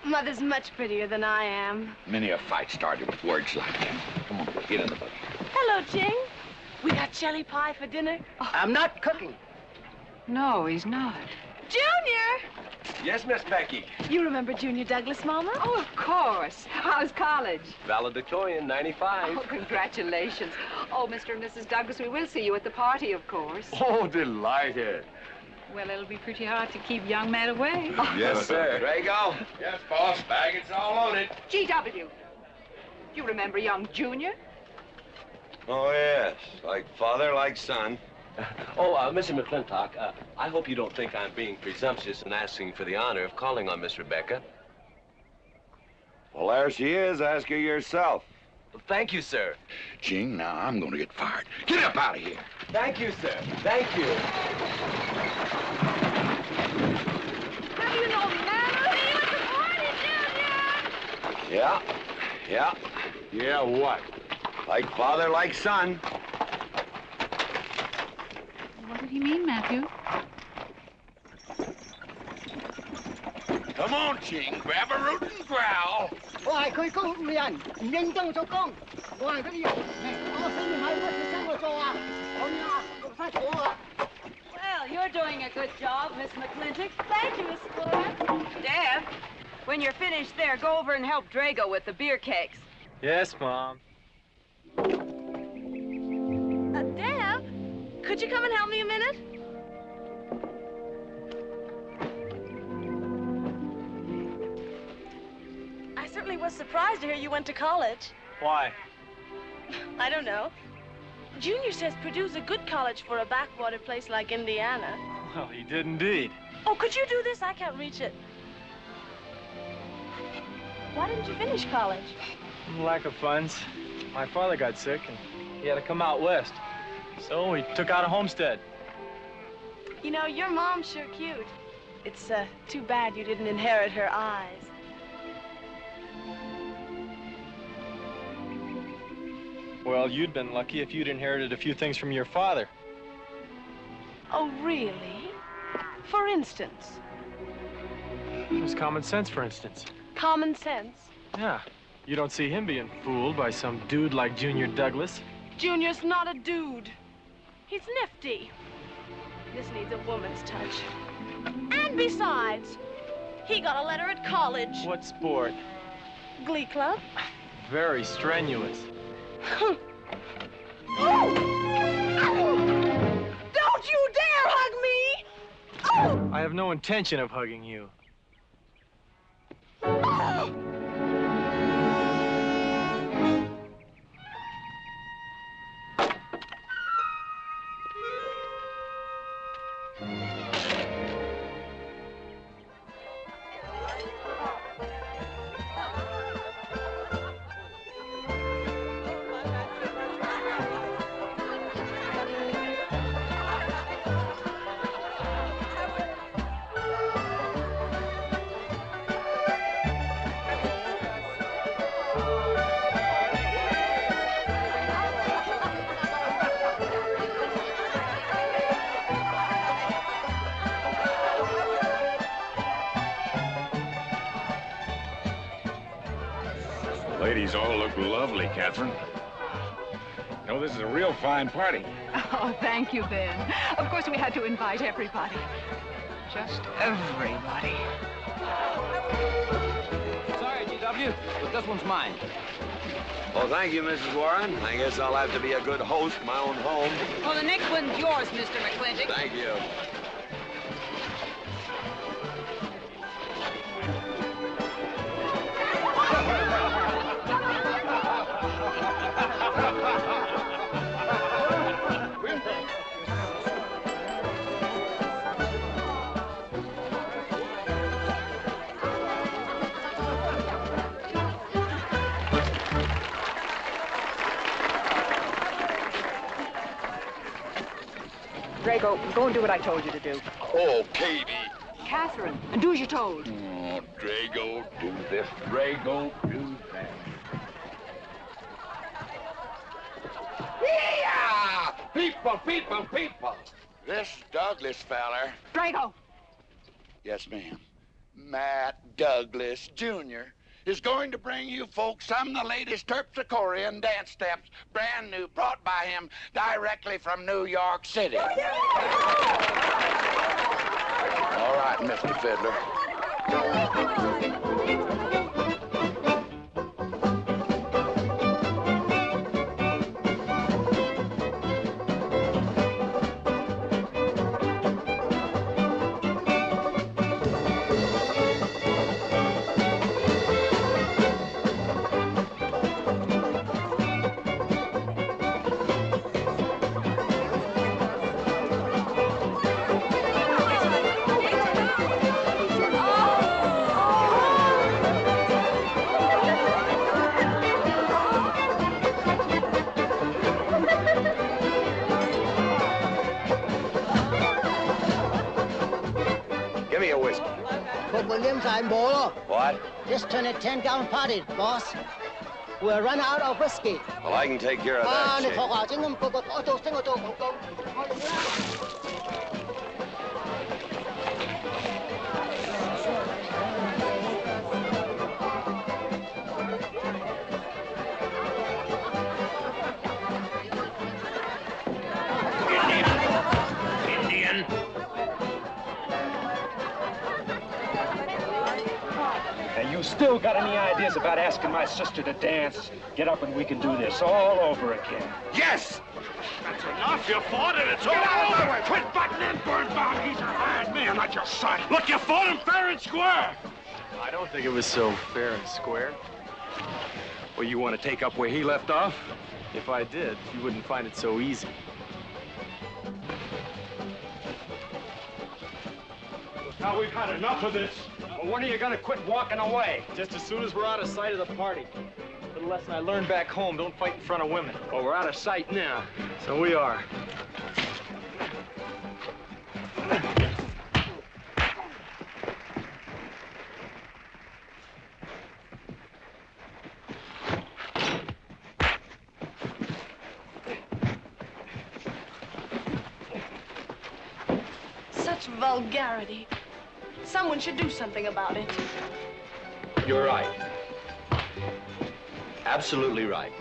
Mother's much prettier than I am. Many a fight started with words like that. Come on, get in the boat. Hello, Ching. We got chili pie for dinner. Oh, I'm not cooking. No, he's not. Junior! Yes, Miss Becky. You remember Junior Douglas, Mama? Oh, of course. How's college? Valedictorian, 95. Oh, congratulations. Oh, Mr. and Mrs. Douglas, we will see you at the party, of course. Oh, delighted. Well, it'll be pretty hard to keep young Matt away. Yes, sir. Drago? Yes, boss. Baggage all on it. G.W. You remember young Junior? Oh, yes. Like father, like son. Mr. McLintock, I hope you don't think I'm being presumptuous in asking for the honor of calling on Miss Rebecca. Well, there she is. Ask her yourself. Thank you, sir. Ching, now I'm going to get fired. Get up out of here. Thank you, sir. Thank you. How do you know me, man? See you at the party, Junior! Yeah. Yeah. Yeah, what? Like father, like son. What did he mean, Matthew? Come on, Ching. Grab a root and growl. 我係佢工人，唔認真做工。我係嗰啲人，我生唔係乜嘢生活做啊？我呀，做晒錯啊！ Well, you're doing a good job, Miss McLintock. Thank you, Miss Flora. Deb, when you're finished there, go over and help Drago with the beer cakes. Yes, Mom. Deb, could you come and help me a minute? I certainly was surprised to hear you went to college. Why? I don't know. Junior says Purdue's a good college for a backwater place like Indiana. Well, he did indeed. Oh, could you do this? I can't reach it. Why didn't you finish college? Lack of funds. My father got sick, and he had to come out west. So we took out a homestead. You know, your mom's sure cute. It's too bad you didn't inherit her eyes. Well, you'd been lucky if you'd inherited a few things from your father. Oh, really? For instance? There's common sense, for instance. Common sense? Yeah. You don't see him being fooled by some dude like Junior Douglas. Junior's not a dude. He's nifty. This needs a woman's touch. And besides, he got a letter at college. What sport? Glee club. Very strenuous. Don't you dare hug me! Oh! I have no intention of hugging you. Oh! Ladies all look lovely, Catherine. You know, this is a real fine party. Oh, thank you, Ben. Of course, we had to invite everybody. Just everybody. Sorry, G.W., but this one's mine. Well, thank you, Mrs. Warren. I guess I'll have to be a good host in my own home. Well, the next one's yours, Mr. McLintock. Thank you. Drago, go and do what I told you to do. Oh, Katie. Catherine, do as you're told. Oh, Drago, do this. Drago, do that. Yeah! People, people, people. This Douglas feller. Drago! Yes, ma'am. Matt Douglas, Jr. is going to bring you folks some of the latest terpsichorean dance steps, brand new, brought by him directly from New York City. All right, Mr. Fiddler. Put Williams I'm bolo. What? Just turn it 10-gallon potted, boss. We'll run out of whiskey. Well, I can take care of that, Jake. Indian. And you still got any ideas about asking my sister to dance? Get up and we can do this all over again. Yes! That's enough. You fought it. It's all over. Quit butting in, Birnbaum. He's a hired man, not your son. Look, you fought him fair and square. I don't think it was so fair and square. Well, you want to take up where he left off? If I did, you wouldn't find it so easy. Now we've had enough of this. Well, when are you gonna quit walking away? Just as soon as we're out of sight of the party. Little lesson I learned back home, don't fight in front of women. Well, we're out of sight now. So we are. Such vulgarity. Someone should do something about it. You're right. Absolutely right.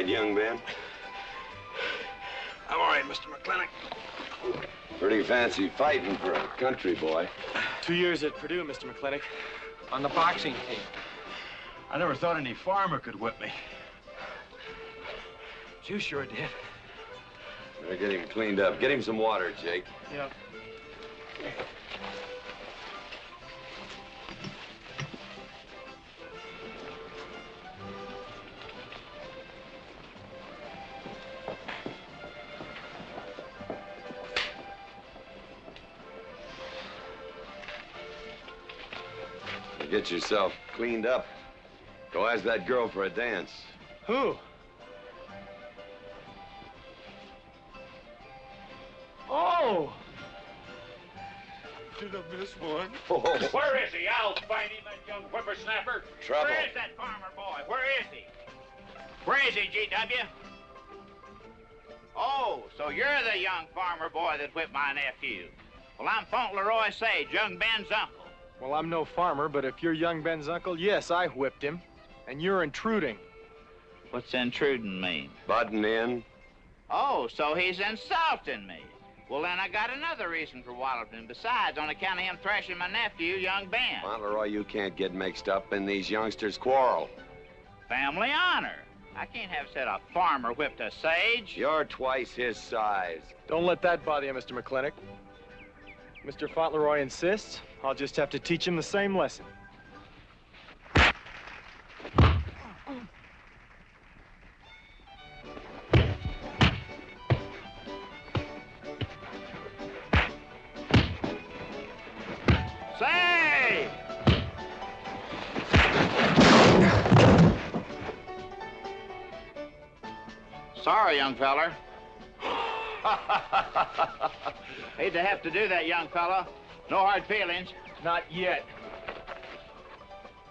Young man? I'm all right, Mr. McLintock. Pretty fancy fighting for a country boy. 2 years at Purdue, Mr. McLintock, on the boxing team. I never thought any farmer could whip me. But you sure did. Better get him cleaned up. Get him some water, Jake. Yep. Get yourself cleaned up. Go ask that girl for a dance. Who? Oh! Did I miss one? Oh. Where is he? I'll find him, that young whippersnapper. Trouble. Where is that farmer boy? Where is he? Where is he, G.W.? Oh, so you're the young farmer boy that whipped my nephew. Well, I'm Fauntleroy Sage, young Ben's uncle. Well, I'm no farmer, but if you're young Ben's uncle, yes, I whipped him. And you're intruding. What's intruding mean? Butting in. Oh, so he's insulting me. Well, then I got another reason for walloping him. Besides, on account of him thrashing my nephew, young Ben. Fauntleroy, you can't get mixed up in these youngsters' quarrel. Family honor. I can't have said a farmer whipped a sage. You're twice his size. Don't let that bother you, Mr. McLintock. Mr. Fauntleroy insists. I'll just have to teach him the same lesson. Say! Sorry, young feller. Hate to have to do that, young fella. No hard feelings. Not yet.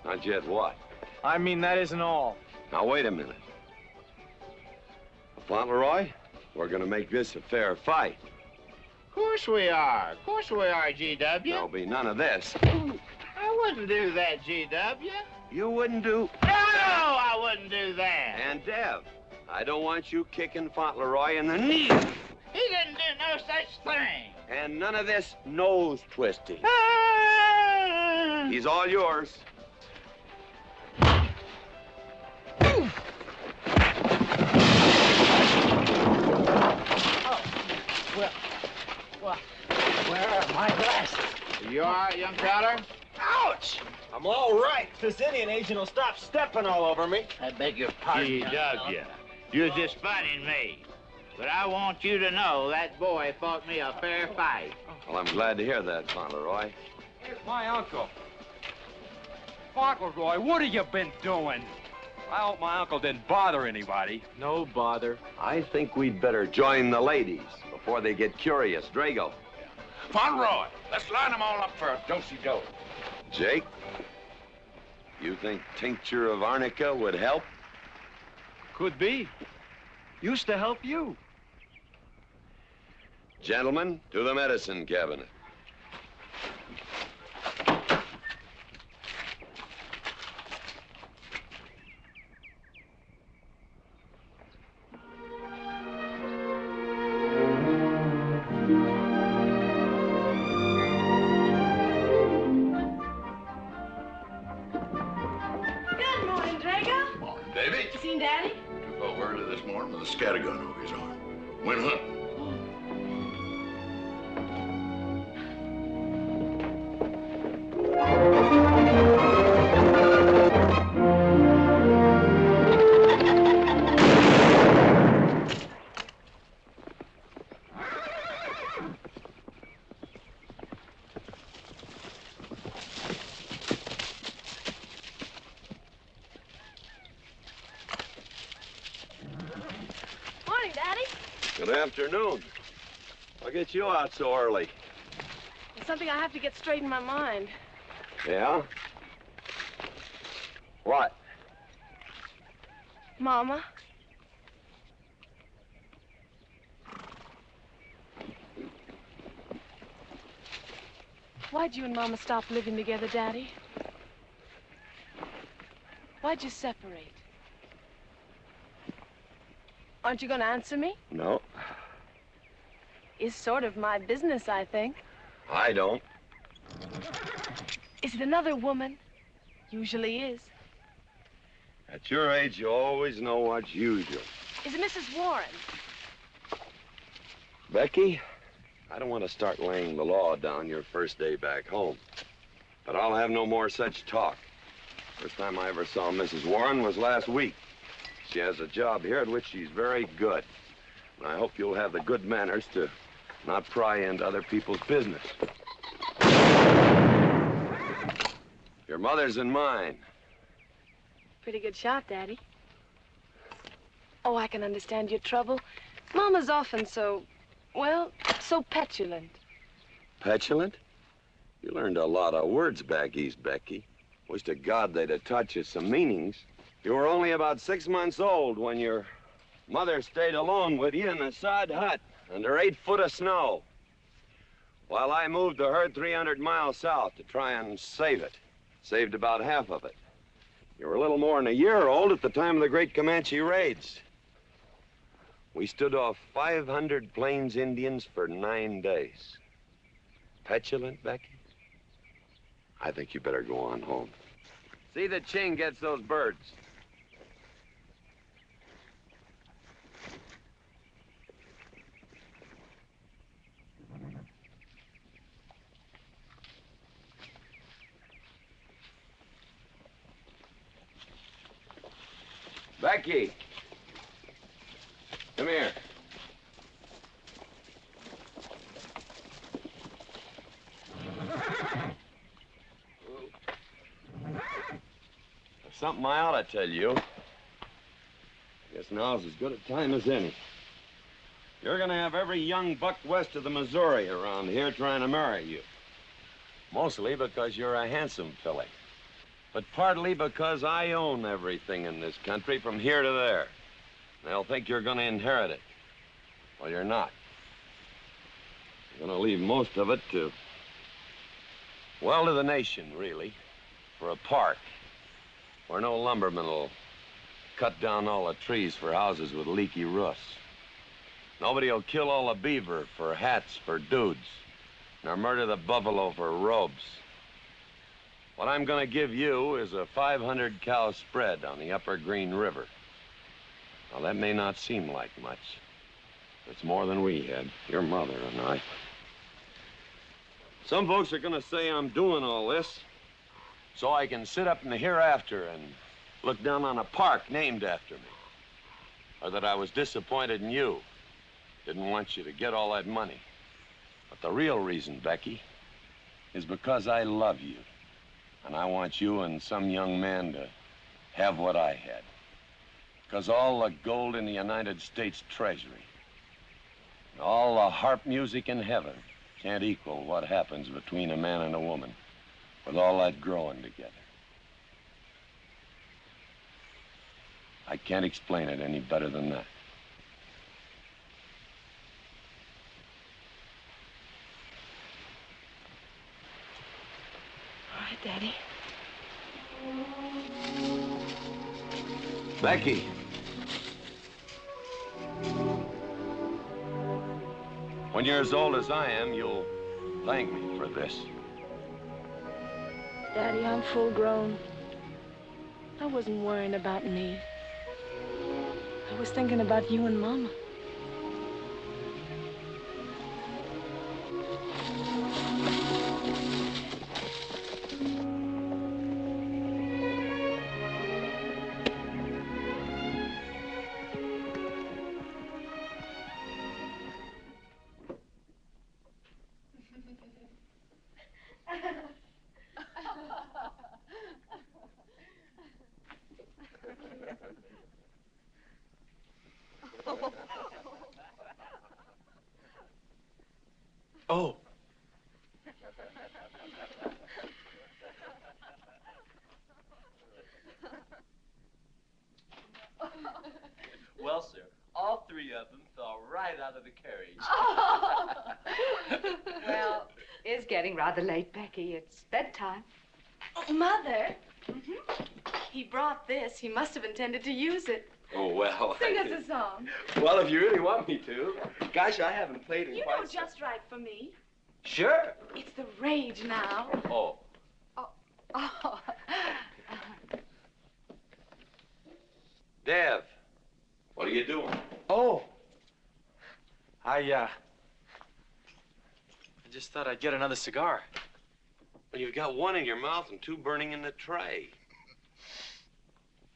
Not yet what? I mean, that isn't all. Now, wait a minute. Fauntleroy, we're gonna make this a fair fight. Of course we are. Of course we are, G.W. There'll be none of this. I wouldn't do that, G.W. You wouldn't do... No, I wouldn't do that. And Dev, I don't want you kicking Fauntleroy in the knee. He didn't do no such thing. And none of this nose twisting. He's all yours. Well, where are my glasses? You all right, young feller? Ouch! I'm all right. This Indian agent will stop stepping all over me. I beg your pardon. He dug you. You're just funning me. But I want you to know that boy fought me a fair fight. Well, I'm glad to hear that, Fauntleroy. Here's my uncle. Fauntleroy, what have you been doing? I hope my uncle didn't bother anybody. No bother. I think we'd better join the ladies before they get curious. Drago. Fauntleroy, let's line them all up for a do-si-do. Jake, you think tincture of arnica would help? Could be. Used to help you. Gentlemen, to the medicine cabinet. Good morning, Drago. Morning, Davy. You seen Daddy? Took off early this morning with a scattergun over his arm. Went hunting. Morning, Daddy. Good afternoon. I'll get you out so early. There's something I have to get straight in my mind. Yeah? What? Mama. Why'd you and Mama stop living together, Daddy? Why'd you separate? Aren't you going to answer me? No, It's sort of my business, I think. I don't. Is it another woman? Usually is. At your age, you always know what's usual. Is it Mrs. Warren? Becky, I don't want to start laying the law down your first day back home. But I'll have no more such talk. First time I ever saw Mrs. Warren was last week. She has a job here at which she's very good. And I hope you'll have the good manners to not pry into other people's business. Your mother's and mine. Pretty good shot, Daddy. Oh, I can understand your trouble. Mama's often so, well, so petulant. Petulant? You learned a lot of words back east, Becky. Wish to God they'd have taught you some meanings. You were only about 6 months old when your mother stayed alone with you in a sod hut under 8 foot of snow, while I moved the herd 300 miles south to try and save it. Saved about half of it. You were a little more than a year old at the time of the great Comanche raids. We stood off 500 Plains Indians for 9 days. Petulant, Becky? I think you better go on home. See that Ching gets those birds. Becky, come here. There's something I ought to tell you. I guess now's as good a time as any. You're gonna have every young buck west of the Missouri around here trying to marry you. Mostly because you're a handsome filly. But partly because I own everything in this country from here to there. They'll think you're gonna inherit it. Well, you're not. You're gonna leave most of it to, well, to the nation, really. For a park where no lumberman will cut down all the trees for houses with leaky roofs. Nobody will kill all the beaver for hats for dudes, nor murder the buffalo for robes. What I'm gonna give you is a 500-cow spread on the upper Green River. Now, that may not seem like much. It's more than we had, your mother and I. Some folks are gonna say I'm doing all this so I can sit up in the hereafter and look down on a park named after me. Or that I was disappointed in you. Didn't want you to get all that money. But the real reason, Becky, is because I love you. And I want you and some young man to have what I had. Because all the gold in the United States Treasury and all the harp music in heaven can't equal what happens between a man and a woman with all that growing together. I can't explain it any better than that. All right, Daddy. Becky. When you're as old as I am, you'll thank me for this. Daddy, I'm full grown. I wasn't worrying about me. I was thinking about you and Mama. Oh. Well, sir, all three of them fell right out of the carriage. Well, it's getting rather late, Becky. It's bedtime. Oh, Mother. He brought this. He must have intended to use it. Oh, well. Sing us a song. Well, if you really want me to. Gosh, I haven't played in You quite know just right for me. Sure. It's the rage now. Oh. Oh. Dev, what are you doing? Oh. I just thought I'd get another cigar. Well, you've got one in your mouth and two burning in the tray.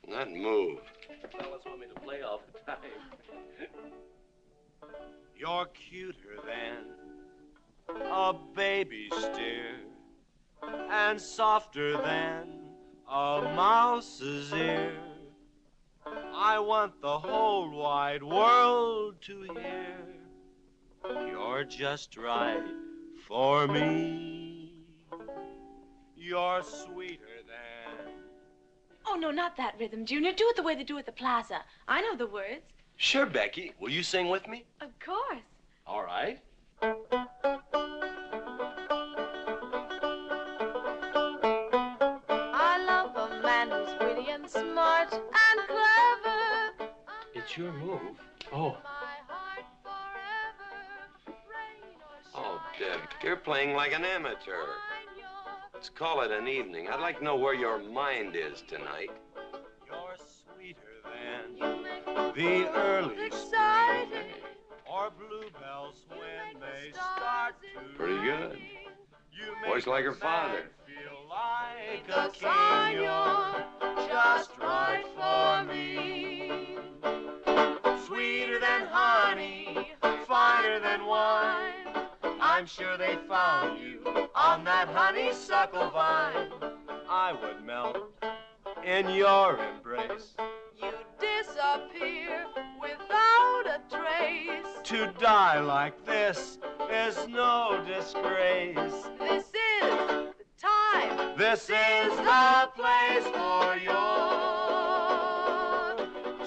Not move. Fellas want me to play all the time. You're cuter than a baby steer and softer than a mouse's ear. I want the whole wide world to hear. You're just right for me. You're sweeter than... Oh, no, not that rhythm, Junior. Do it the way they do at the plaza. I know the words. Sure, Becky. Will you sing with me? Of course. All right. I love a man who's witty and smart and clever. It's your move. Oh. Oh, Dev, you're playing like an amateur. Let's call it an evening. I'd like to know where your mind is tonight. You're sweeter than the early spring or bluebells when they start to Pretty good. You Voice like her father. feel like a king. You're just right for me. Sweeter than honey, finer than wine. I'm sure they found you on that honeysuckle vine. I would melt in your embrace. You disappear without a trace. To die like this is no disgrace. This is the time. This is the place for you.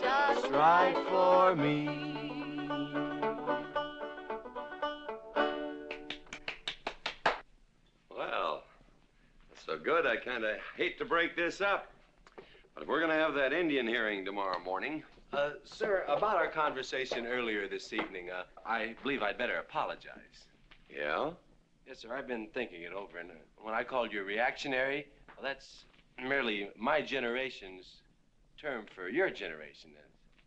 Just Right for me. Well, that's so good, I kind of hate to break this up. But if we're going to have that Indian hearing tomorrow morning... Sir, about our conversation earlier this evening, I believe I'd better apologize. Yeah? Yes, sir, I've been thinking it over, and when I called you reactionary, well, that's merely my generation's term for your generation.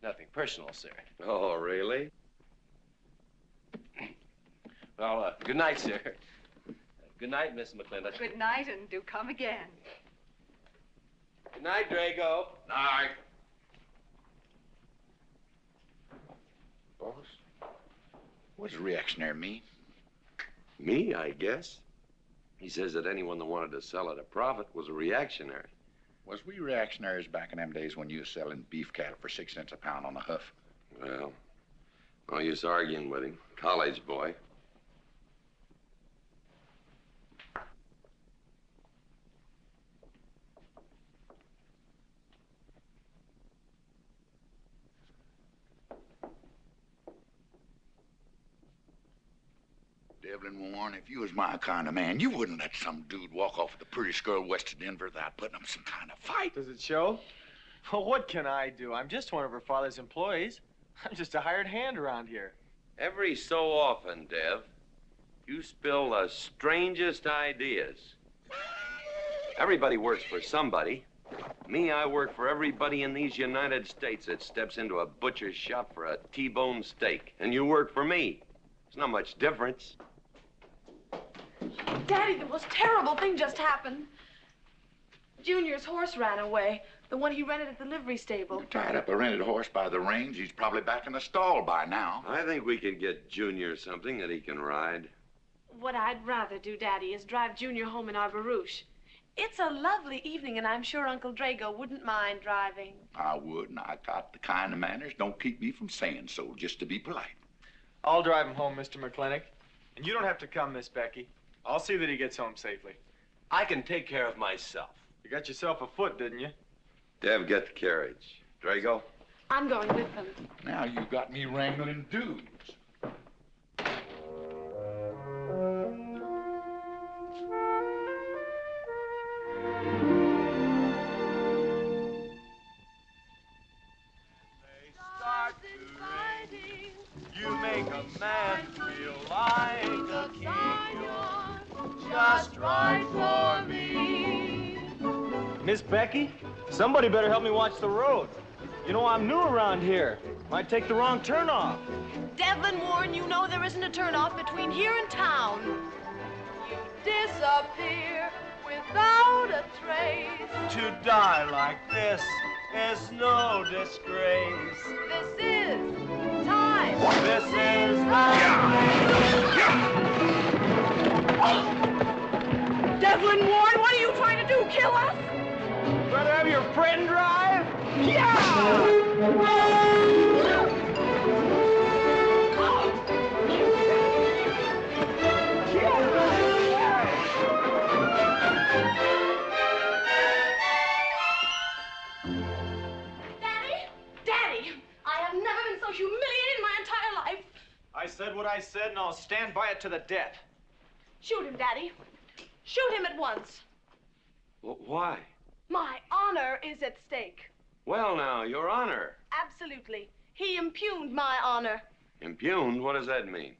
Nothing personal, sir. Oh, really? Well, good night, sir. Good night, Miss McLintock. Good night, and do come again. Good night, Drago. Night. Boss, what does reactionary mean? Me, I guess. He says that anyone that wanted to sell at a profit was a reactionary. Was we reactionaries back in them days when you was selling beef cattle for 6 cents a pound on the hoof? Well, no use arguing with him. College boy. Devlin Warren, if you was my kind of man, you wouldn't let some dude walk off with the prettiest girl west of Denver without putting up some kind of fight. Does it show? Well, what can I do? I'm just one of her father's employees. I'm just a hired hand around here. Every so often, Dev, you spill the strangest ideas. Everybody works for somebody. Me, I work for everybody in these United States that steps into a butcher's shop for a T-bone steak. And you work for me. There's not much difference. Daddy, the most terrible thing just happened. Junior's horse ran away. The one he rented at the livery stable. Tied up a rented horse by the reins. He's probably back in the stall by now. I think we could get Junior something that he can ride. What I'd rather do, Daddy, is drive Junior home in our barouche. It's a lovely evening, and I'm sure Uncle Drago wouldn't mind driving. I would, and I got the kind of manners don't keep me from saying so, just to be polite. I'll drive him home, Mr. McLintock. And you don't have to come, Miss Becky. I'll see that he gets home safely. I can take care of myself. You got yourself a foot, didn't you? Dev, get the carriage. Drago? I'm going with them. Now you got me wrangling dudes. You make a man feel like a king. Just right for me. Miss Becky, somebody better help me watch the road. You know, I'm new around here. Might take the wrong turn off. Devlin Warren, you know there isn't a turnoff between here and town. You disappear without a trace. To die like this is no disgrace. This is time. This is the Devlin Warren, what are you trying to do? Kill us? Rather have your friend drive? Daddy, I have never been so humiliated in my entire life. I said what I said, and I'll stand by it to the death. Shoot him, Daddy. Shoot him at once. Well, why? My honor is at stake. Well, now, Your Honor. Absolutely. He impugned my honor. Impugned? What does that mean?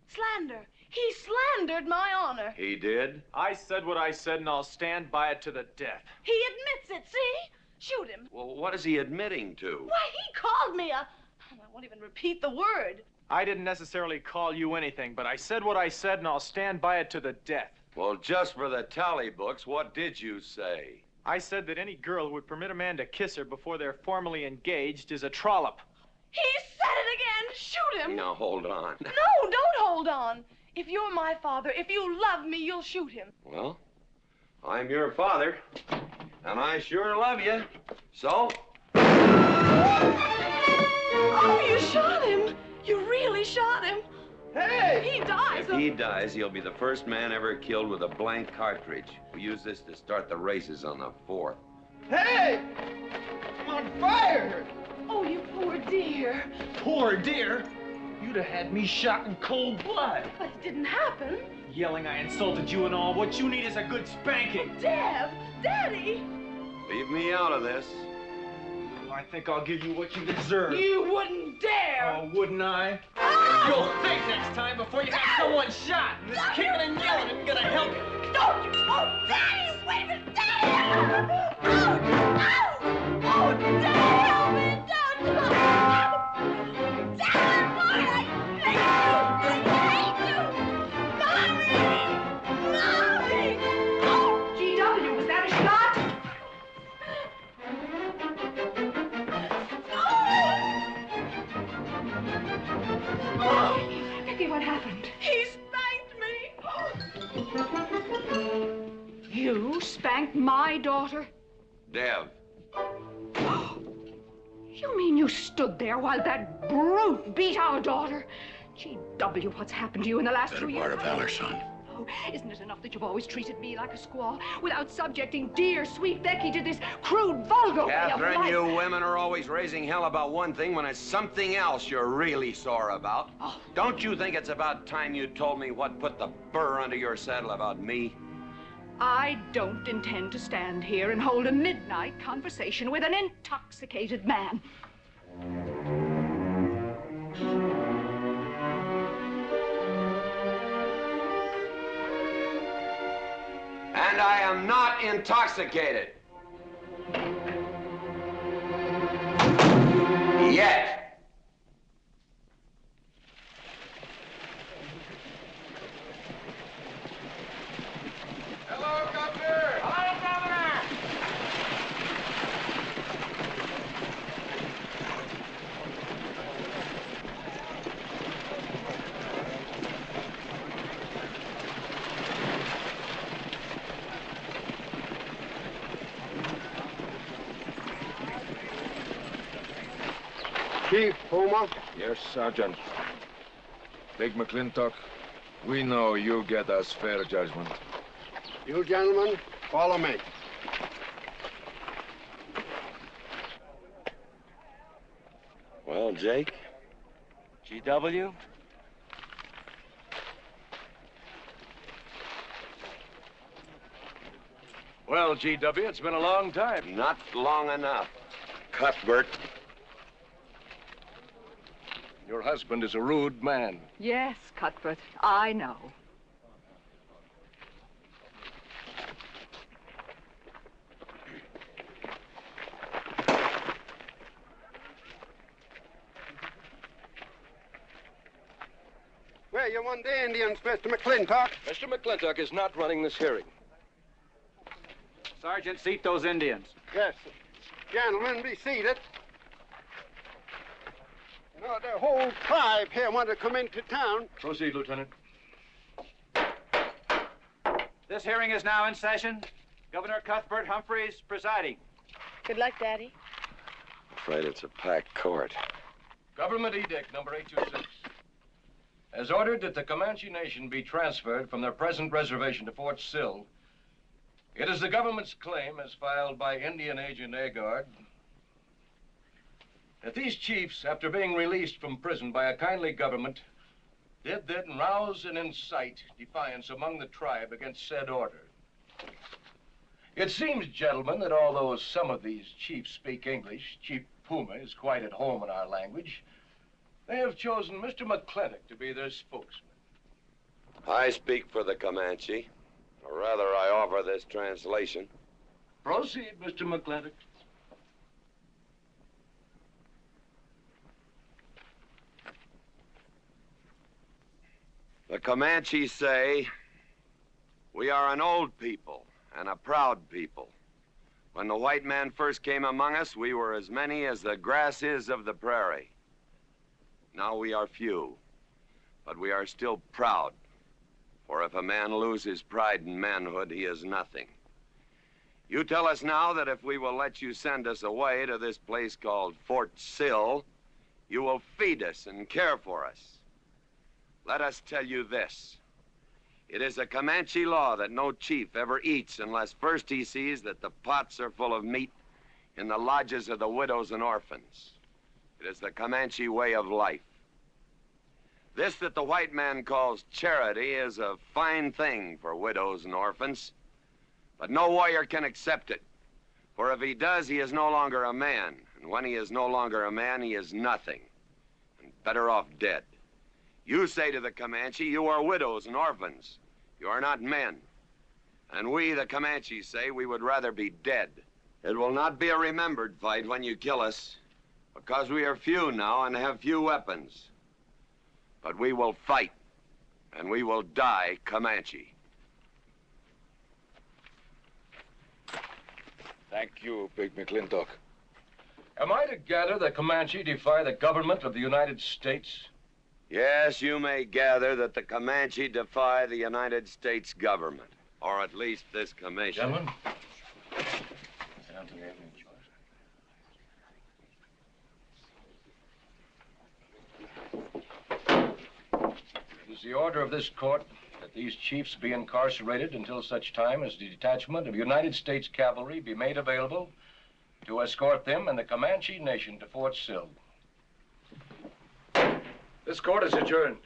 Slander. He slandered my honor. He did? I said what I said, and I'll stand by it to the death. He admits it, see? Shoot him. Well, what is he admitting to? Why, he called me a... I won't even repeat the word. I didn't necessarily call you anything, but I said what I said, and I'll stand by it to the death. Well, just for the tally books, what did you say? I said that any girl who would permit a man to kiss her before they're formally engaged is a trollop. He said it again. Shoot him. Now, hold on. No, don't hold on. If you're my father, if you love me, you'll shoot him. Well, I'm your father, and I sure love you. So? Oh, you shot him. You really shot him. Hey! He dies. If he dies, he'll be the first man ever killed with a blank cartridge. We use this to start the races on the 4th. Hey! I'm on fire! Oh, you poor dear. Poor dear? You'd have had me shot in cold blood. But it didn't happen. Yelling I insulted you and all. What you need is a good spanking. Dev, Daddy. Leave me out of this. I think I'll give you what you deserve. You wouldn't dare. Oh, wouldn't I? You'll think next time before you have someone shot. And this kicking and yelling isn't gonna help you. Don't you? Oh, Daddy, wait a minute, Daddy! Oh, Daddy, help me! Don't! Daddy, boy, I hate you! I hate you! Mommy! Mommy! spanked my daughter? Dev. You mean you stood there while that brute beat our daughter? G.W., what's happened to you in the last 2 years? Better part of valor, son. Oh, isn't it enough that you've always treated me like a squaw without subjecting dear, sweet Becky to this crude, vulgar way of Catherine, life? you women are always raising hell about one thing when it's something else you're really sore about. Oh. Don't you think it's about time you told me what put the burr under your saddle about me? I don't intend to stand here and hold a midnight conversation with an intoxicated man. And I am not intoxicated. Yet. Hello, Governor! Hello, Governor! Chief Puma? Yes, Sergeant. Big McLintock, we know you get us fair judgment. You gentlemen, follow me. Well, Jake? GW? Well, GW, it's been a long time. Not long enough. Cuthbert. Your husband is a rude man. Yes, Cuthbert, I know. Where you want the Indians, Mr. McLintock? Mr. McLintock is not running this hearing. Sergeant, seat those Indians. Yes. Gentlemen, be seated. You know, the whole tribe here want to come into town. Proceed, Lieutenant. This hearing is now in session. Governor Cuthbert Humphreys presiding. Good luck, Daddy. Afraid it's a packed court. Government Edict number 826 has ordered that the Comanche Nation be transferred from their present reservation to Fort Sill. It is the government's claim, as filed by Indian Agent Agard, that these chiefs, after being released from prison by a kindly government, did then rouse and incite defiance among the tribe against said order. It seems, gentlemen, that although some of these chiefs speak English, Chief Puma is quite at home in our language, they have chosen Mr. McLintock to be their spokesman. I speak for the Comanche. Or rather, I offer this translation. Proceed, Mr. McLintock. The Comanche say, we are an old people and a proud people. When the white man first came among us, we were as many as the grass is of the prairie. Now we are few, but we are still proud. For if a man loses pride in manhood, he is nothing. You tell us now that if we will let you send us away to this place called Fort Sill, you will feed us and care for us. Let us tell you this. It is a Comanche law that no chief ever eats unless first he sees that the pots are full of meat in the lodges of the widows and orphans. It is the Comanche way of life. This that the white man calls charity is a fine thing for widows and orphans, but no warrior can accept it. For if he does, he is no longer a man. And when he is no longer a man, he is nothing, and better off dead. You say to the Comanche, you are widows and orphans. You are not men. And we, the Comanche, say we would rather be dead. It will not be a remembered fight when you kill us, because we are few now and have few weapons. But we will fight, and we will die Comanche. Thank you, Big McLintock. Am I to gather that Comanche defy the government of the United States? Yes, you may gather that the Comanche defy the United States government. Or at least this commission. Gentlemen, sit down to your evening chores. It is the order of this court that these chiefs be incarcerated until such time as the detachment of United States cavalry be made available to escort them and the Comanche Nation to Fort Sill. This court is adjourned.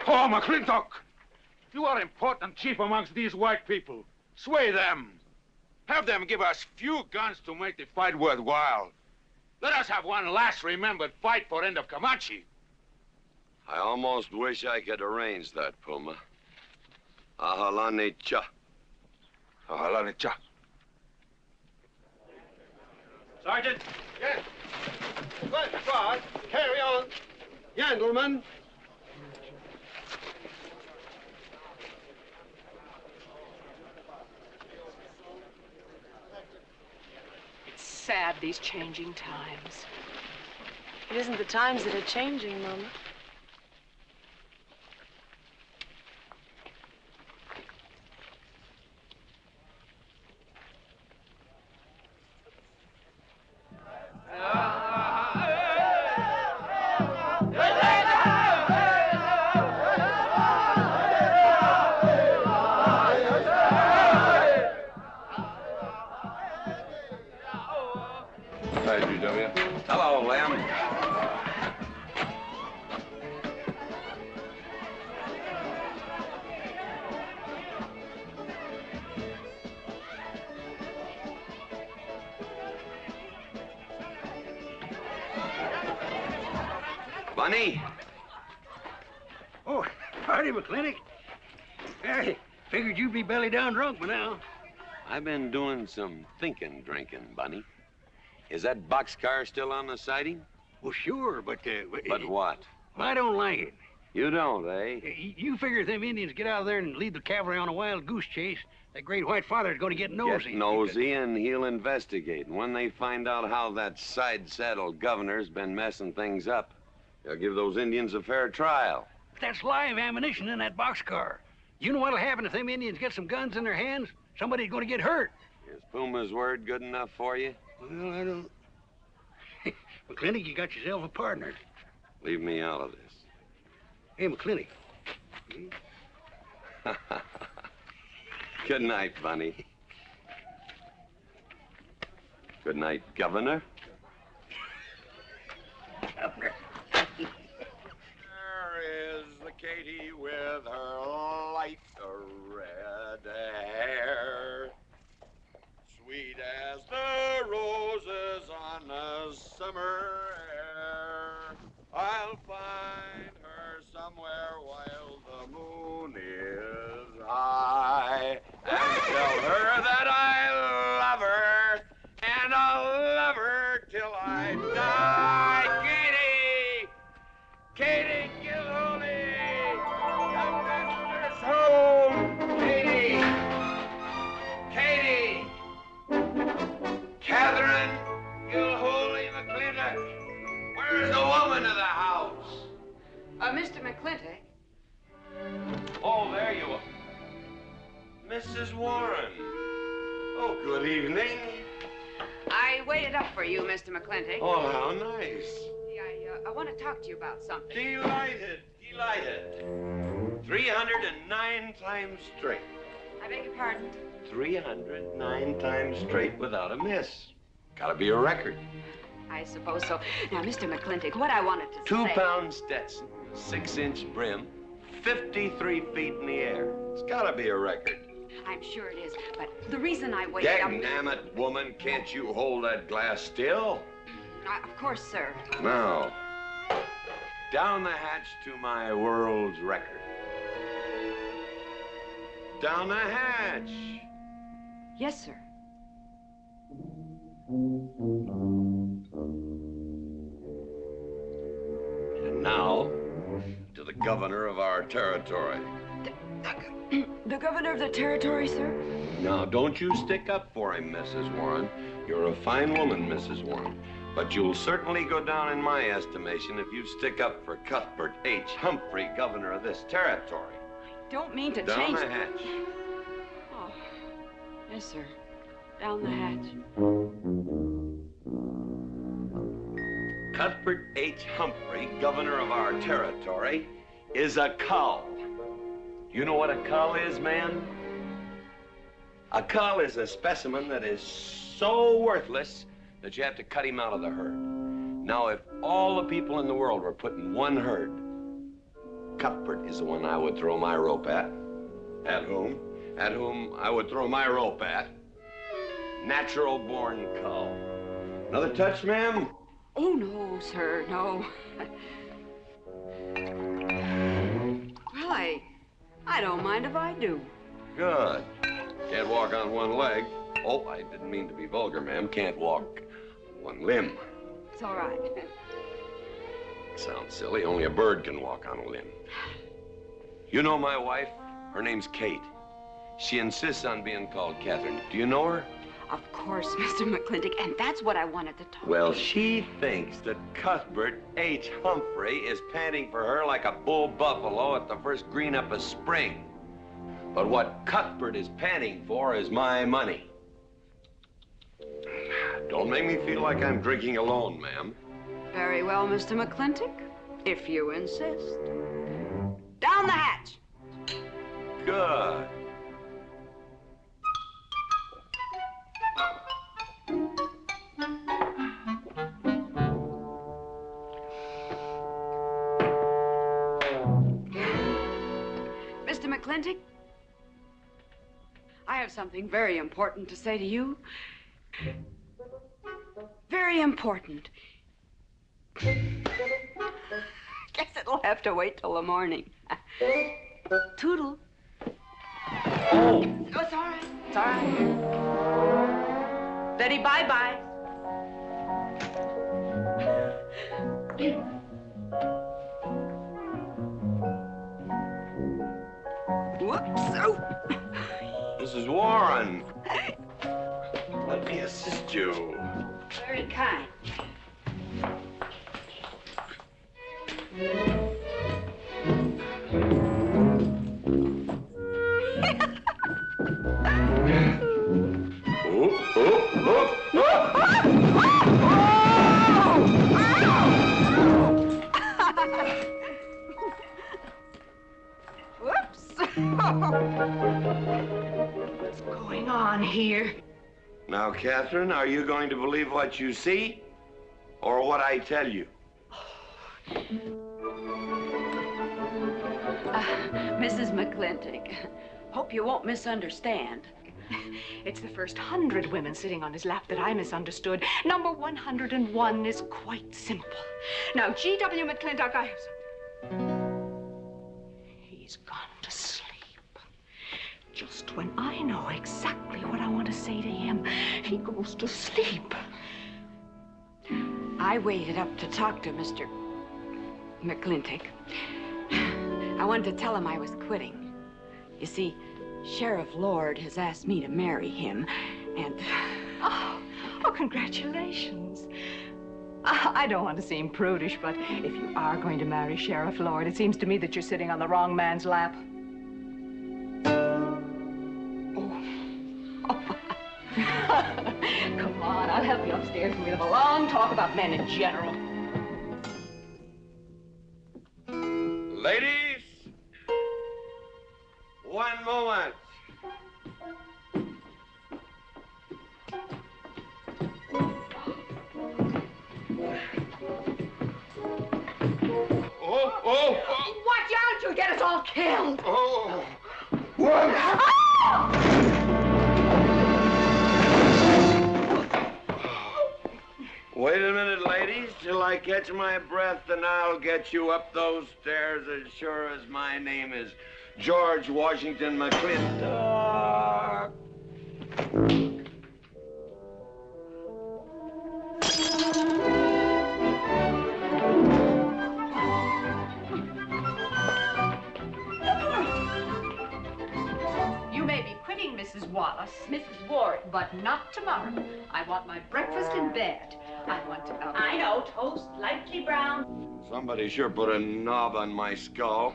Oh, McLintock! You are important chief amongst these white people. Sway them. Have them give us few guns to make the fight worthwhile. Let us have one last remembered fight for end of Comanche. I almost wish I could arrange that, Puma. Ahalani cha. Ahalani cha. Sergeant? Yes. Good God. Carry on. Gentlemen. It's sad, these changing times. It isn't the times that are changing, Mama. Hello, Lem. Bunny? Oh, howdy, McLintock. Hey, figured you'd be belly down drunk by now. I've been doing some drinking, Bunny. Is that boxcar still on the siding? Well, sure, but... But what? I don't like it. You don't, eh? You figure if them Indians get out there and lead the cavalry on a wild goose chase, that great white father's going to get nosy. Get nosy, and he'll investigate. And when they find out how that side-saddle governor's been messing things up, they'll give those Indians a fair trial. That's live ammunition in that boxcar. You know what'll happen if them Indians get some guns in their hands? Somebody's going to get hurt. Is Puma's word good enough for you? Well, I don't... McLintock, you got yourself a partner. Leave me out of this. Hey, McLintock. Good night, Bunny. Good night, Governor. There is the Katie with her light red hair, sweet as the roses on a summer air. I'll find her somewhere while the moon is high, and tell her that I love her, and I'll love her till I die. Katie Gilhooley, the master's home. Katie, Catherine Gilhooley McLintock, where's the woman of the house? Mr. McLintock. Oh, there you are. Mrs. Warren. Oh, good evening. I waited up for you, Mr. McLintock. Oh, how nice. I want to talk to you about something. Delighted. 309 times straight. I beg your pardon? 309 times straight without a miss. Gotta be a record. I suppose so. Now, Mr. McLintock, what I wanted to say... 2-pound Stetson, 6-inch brim, 53 feet in the air. It's gotta be a record. I'm sure it is, but the reason I waited up... Dammit, woman, can't you hold that glass still? Of course, sir. Now, down the hatch to my world's record. Down the hatch. Yes, sir. And now, to the governor of our territory. The governor of the territory, sir? Now, don't you stick up for him, Mrs. Warren. You're a fine woman, Mrs. Warren. But you'll certainly go down in my estimation if you stick up for Cuthbert H. Humphrey, governor of this territory. Don't mean to Down change... the hatch. Oh, yes, sir. Down the hatch. Cuthbert H. Humphrey, governor of our territory, is a cull. You know what a cull is, man? A cull is a specimen that is so worthless that you have to cut him out of the herd. Now, if all the people in the world were put in one herd, Cuthbert is the one I would throw my rope at. At whom I would throw my rope at. Natural-born cull. Another touch, ma'am? Oh, no, sir, no. Well, I don't mind if I do. Good. Can't walk on one leg. Oh, I didn't mean to be vulgar, ma'am. Can't walk one limb. It's all right. Sounds silly. Only a bird can walk on a limb. You know my wife? Her name's Kate. She insists on being called Catherine. Do you know her? Of course, Mr. McLintock, and that's what I wanted to talk Well, to you. she thinks that Cuthbert H. Humphrey is panting for her like a bull buffalo at the first green up of spring. But what Cuthbert is panting for is my money. Don't make me feel like I'm drinking alone, ma'am. Very well, Mr. McLintock, if you insist. Down the hatch. Good. Mr. McLintock, I have something very important to say to you. Very important. Guess it'll have to wait till the morning. Toodle. Oh, it's all right. It's all right. Betty, bye-bye. Whoops. Oh. Mrs. Warren. Let me assist you. Very kind. Whoops. What's going on here? Now, Catherine, are you going to believe what you see or what I tell you? Mrs. McLintock, hope you won't misunderstand. It's the first 100 women sitting on his lap that I misunderstood. Number 101 is quite simple. Now, G.W. McLintock, I have something. He's gone to sleep. Just when I know exactly what I want to say to him, he goes to sleep. I waited up to talk to Mr. McLintock. I wanted to tell him I was quitting. You see, Sheriff Lord has asked me to marry him, and... Oh, congratulations. I don't want to seem prudish, but if you are going to marry Sheriff Lord, it seems to me that you're sitting on the wrong man's lap. Come on, I'll help you upstairs and we'll have a long talk about men in general. Ladies, one moment. Oh! Watch out, you'll get us all killed. Oh! Wait a minute, ladies, till I catch my breath, and I'll get you up those stairs as sure as my name is George Washington McLintock. You may be quitting, Miss Mrs. Wallace. Mrs. Ward. But not tomorrow. I want my breakfast in bed. I want to know. I know, toast, lightly brown. Somebody sure put a knob on my skull.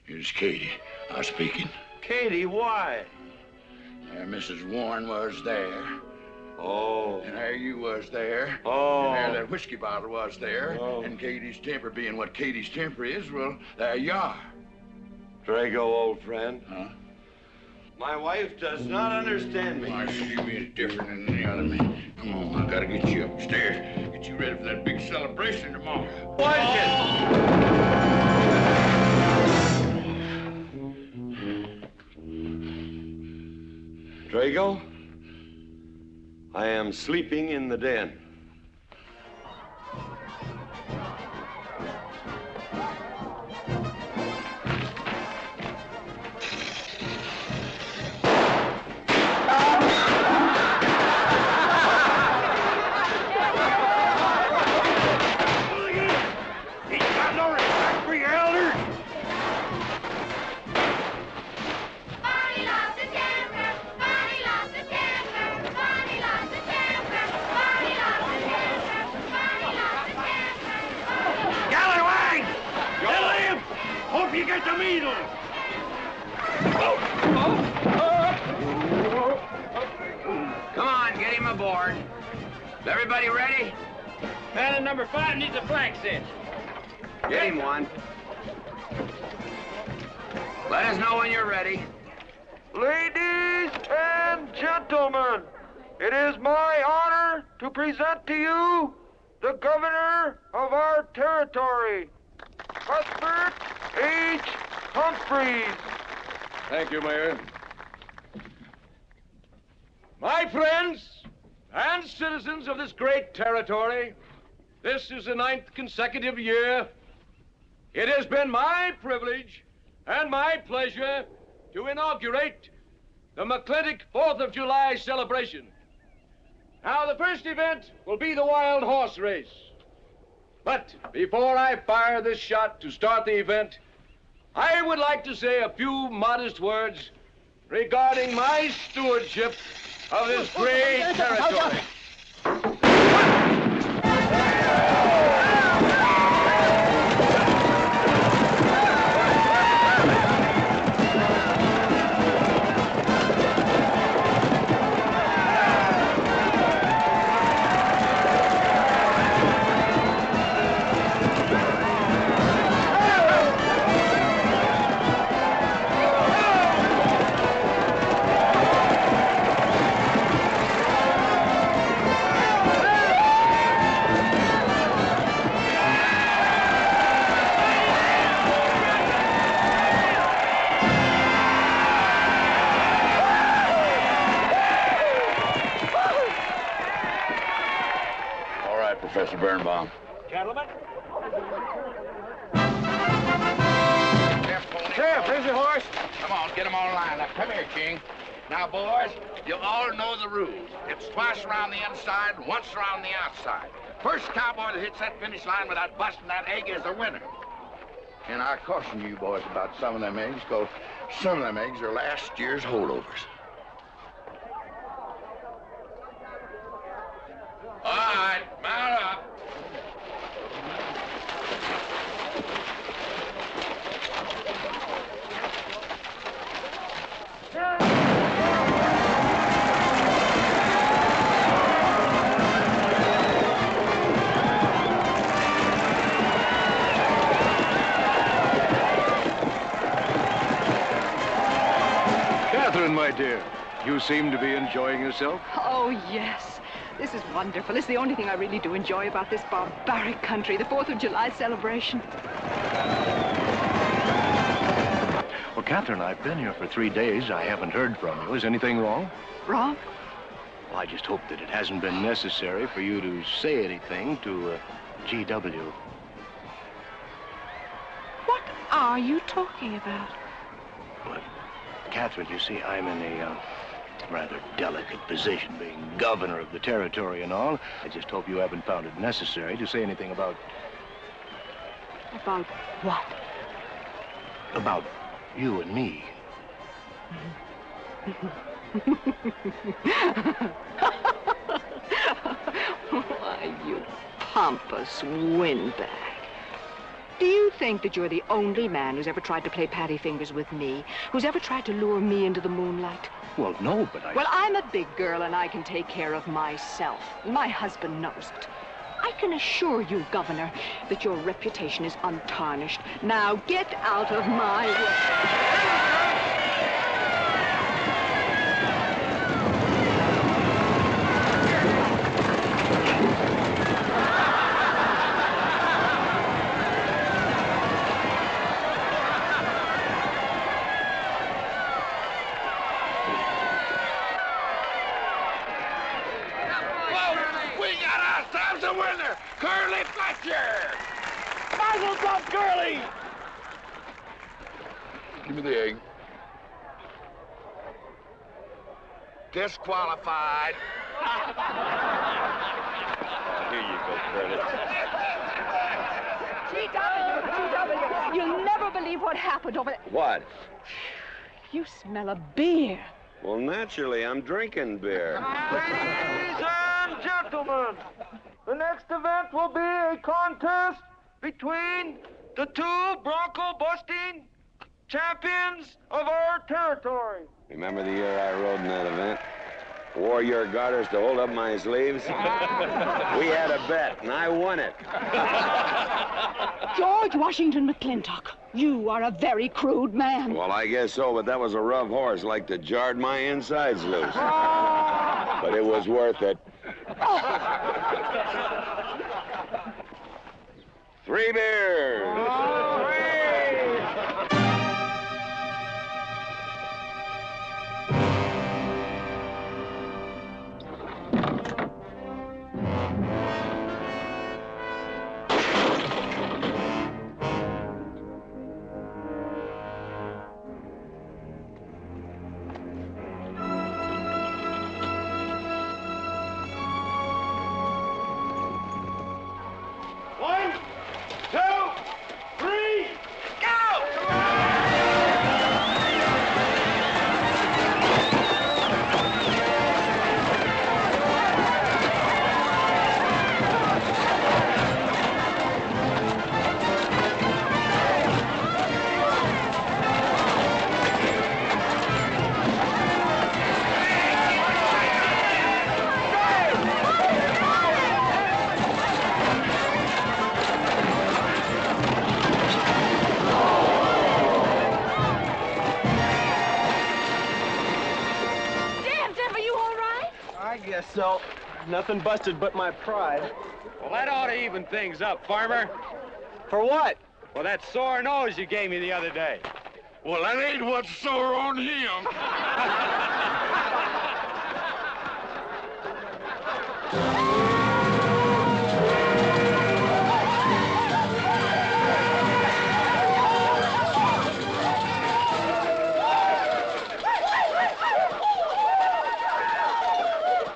Here's Katie. I'm speaking. Katie, why? There Mrs. Warren was there. Oh. And there you was there. Oh. And there that whiskey bottle was there. Oh. And Katie's temper being what Katie's temper is, well, there you are. Drago, old friend. Huh? My wife does not understand me. Why, she means different than any other man. Come on, I gotta get you upstairs. Get you ready for that big celebration tomorrow. What is it? Drago, I am sleeping in the den. Come on, get him aboard. Is everybody ready? Man in number 5 needs a flank cinch. Get him one. Let us know when you're ready. Ladies and gentlemen, it is my honor to present to you the governor of our territory, Cuthbert H. Humphreys. Thank you, Mayor. My friends and citizens of this great territory, this is the 9th consecutive year. It has been my privilege and my pleasure to inaugurate the McLintock 4th of July celebration. Now, the first event will be the wild horse race. But before I fire this shot to start the event, I would like to say a few modest words regarding my stewardship of this great territory. Professor Birnbaum. Gentlemen. Sheriff, here's your horse. Come on, get them all lined up. Come here, King. Now, boys, you all know the rules. It's twice around the inside, once around the outside. First cowboy that hits that finish line without busting that egg is the winner. And I caution you boys about some of them eggs, because some of them eggs are last year's holdovers. All right, mount up. Catherine, my dear, you seem to be enjoying yourself. Oh, yes. This is wonderful. It's the only thing I really do enjoy about this barbaric country, the 4th of July celebration. Well, Catherine, I've been here for 3 days. I haven't heard from you. Is anything wrong? Wrong? Well, I just hope that it hasn't been necessary for you to say anything to G.W. What are you talking about? Well, Catherine, you see, I'm in a rather delicate position, being governor of the territory and all. I just hope you haven't found it necessary to say anything about... About what? About you and me. Why, you pompous windbag. Do you think that you're the only man who's ever tried to play patty fingers with me, who's ever tried to lure me into the moonlight? Well, no, but I... Well, I'm a big girl and I can take care of myself. My husband knows it. I can assure you, Governor, that your reputation is untarnished. Now get out of my way. Curly Fletcher! Mazel tov, Curly! Give me the egg. Disqualified. Here you go, Curly. GW, you'll never believe what happened over there. What? You smell a beer. Well, naturally, I'm drinking beer. Ladies and gentlemen, the next event will be a contest between the two bronco-busting champions of our territory. Remember the year I rode in that event? Wore your garters to hold up my sleeves? We had a bet, and I won it. George Washington McLintock, you are a very crude man. Well, I guess so, but that was a rough horse, like to jarred my insides loose. But it was worth it. 3 beers. So, nothing busted but my pride. Well, that ought to even things up, Farmer. For what? Well, that sore nose you gave me the other day. Well, that ain't what's sore on him.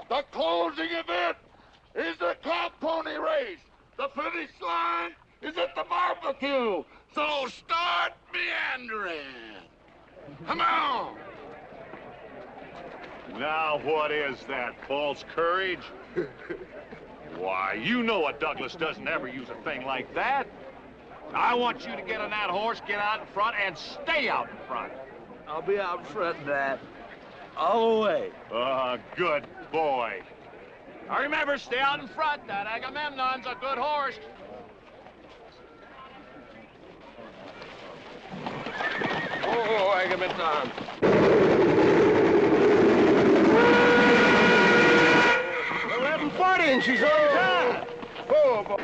The closing event is the cow pony race. The finish line is at the barbecue. So start meandering. Come on. Now, what is that, false courage? Why, you know a Douglas doesn't ever use a thing like that. I want you to get on that horse, get out in front, and stay out in front. I'll be out front, Dad. All the way. Good boy. Now remember, stay out in front. That Agamemnon's a good horse. Oh, Agamemnon. 11:40 and she's on time. Oh, boy.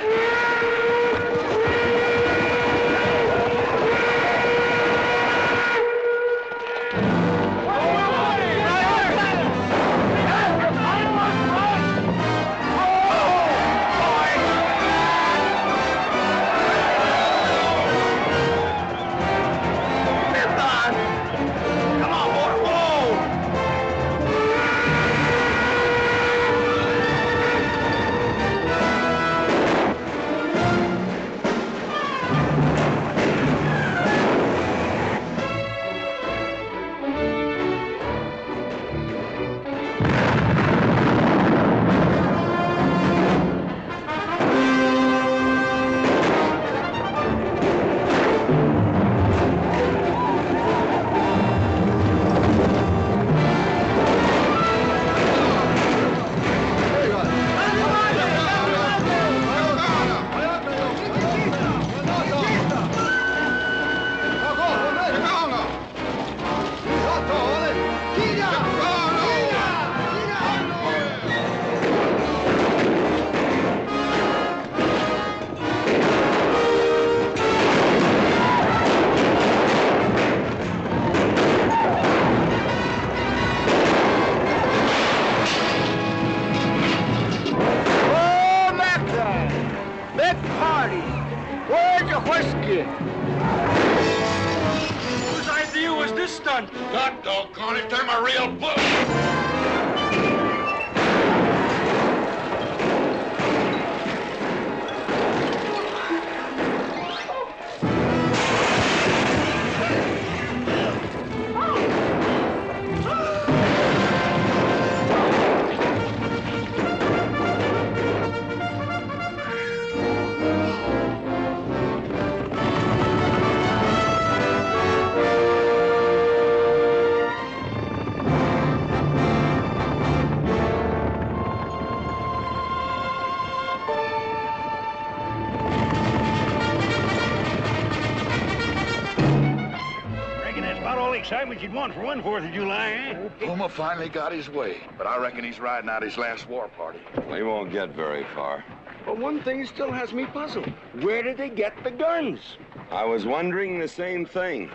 Excitement you'd want for one 4th of July, eh? Homer finally got his way, but I reckon he's riding out his last war party. He won't get very far. But one thing still has me puzzled. Where did they get the guns? I was wondering the same thing.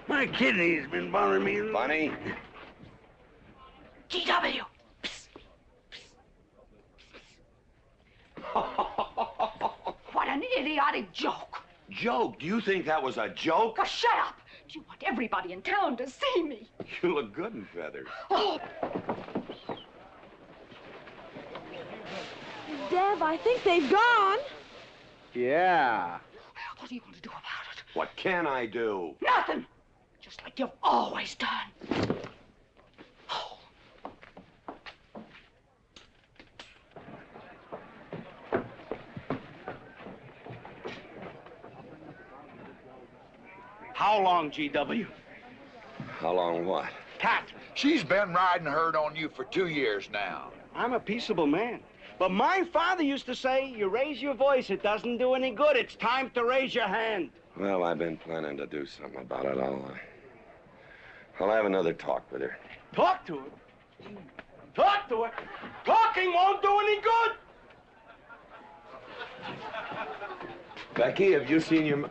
My kidney's been bothering me. Bunny? GW. What an idiotic joke. Joke? Do you think that was a joke? Oh, shut up. Do you want everybody in town to see me? You look good in feathers. Oh. Dev, I think they've gone. Yeah. What are you going to do about it? What can I do? Nothing. Just like you've always done. How long, GW? How long what? Catherine. She's been riding herd on you for 2 years now. I'm a peaceable man. But my father used to say, you raise your voice, it doesn't do any good. It's time to raise your hand. Well, I've been planning to do something about it. I'll have another talk with her. Talk to her? Talk to her? Talking won't do any good. Becky, have you seen your...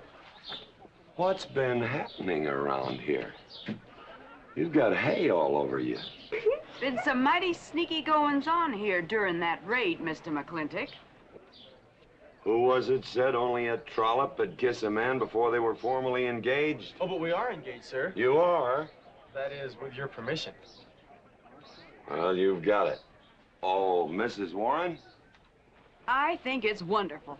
What's been happening around here? You've got hay all over you. Been some mighty sneaky goings-on here during that raid, Mr. McLintock. Who was it said only a trollop would kiss a man before they were formally engaged? Oh, but we are engaged, sir. You are? That is, with your permission. Well, you've got it. Oh, Mrs. Warren? I think it's wonderful.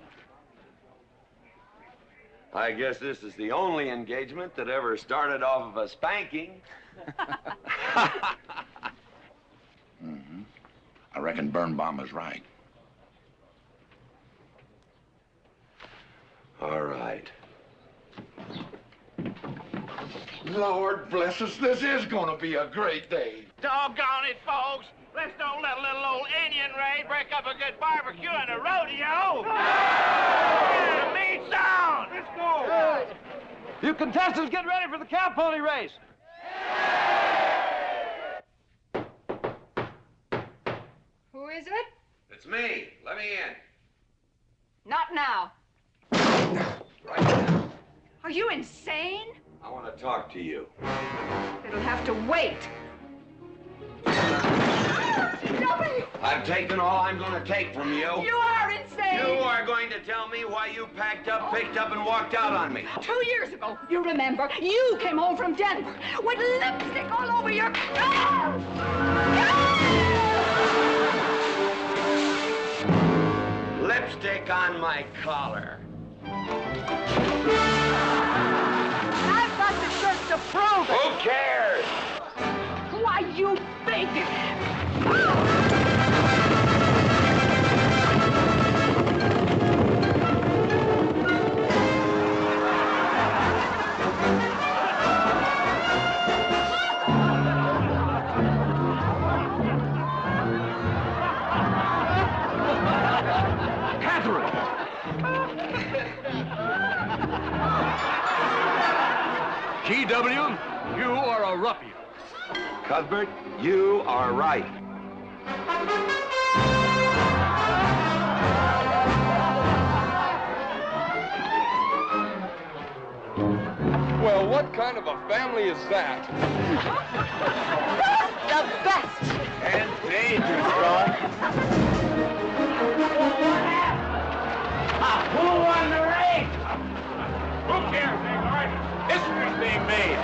I guess this is the only engagement that ever started off of a spanking. Mm-hmm. I reckon Birnbaum is right. All right. Lord bless us, this is gonna be a great day. Doggone it, folks. Let's don't let a little old Indian raid break up a good barbecue and a rodeo. Yeah, meat sound. Let's go. You contestants, get ready for the cow pony race. Who is it? It's me. Let me in. Not now. Right now. Are you insane? I want to talk to you. It'll have to wait. I've taken all I'm going to take from you. You are insane! You are going to tell me why you packed up, picked up, and walked out on me. 2 years ago, you remember, you came home from Denver with lipstick all over your... Lipstick on my collar. I've got the shirt to prove it. Who cares? Why, you big... GW, you are a ruffian. Cuthbert, you are right. Well, what kind of a family is that? The best. And dangerous, son. Who won the race? Who cares, Big Art? History's being made.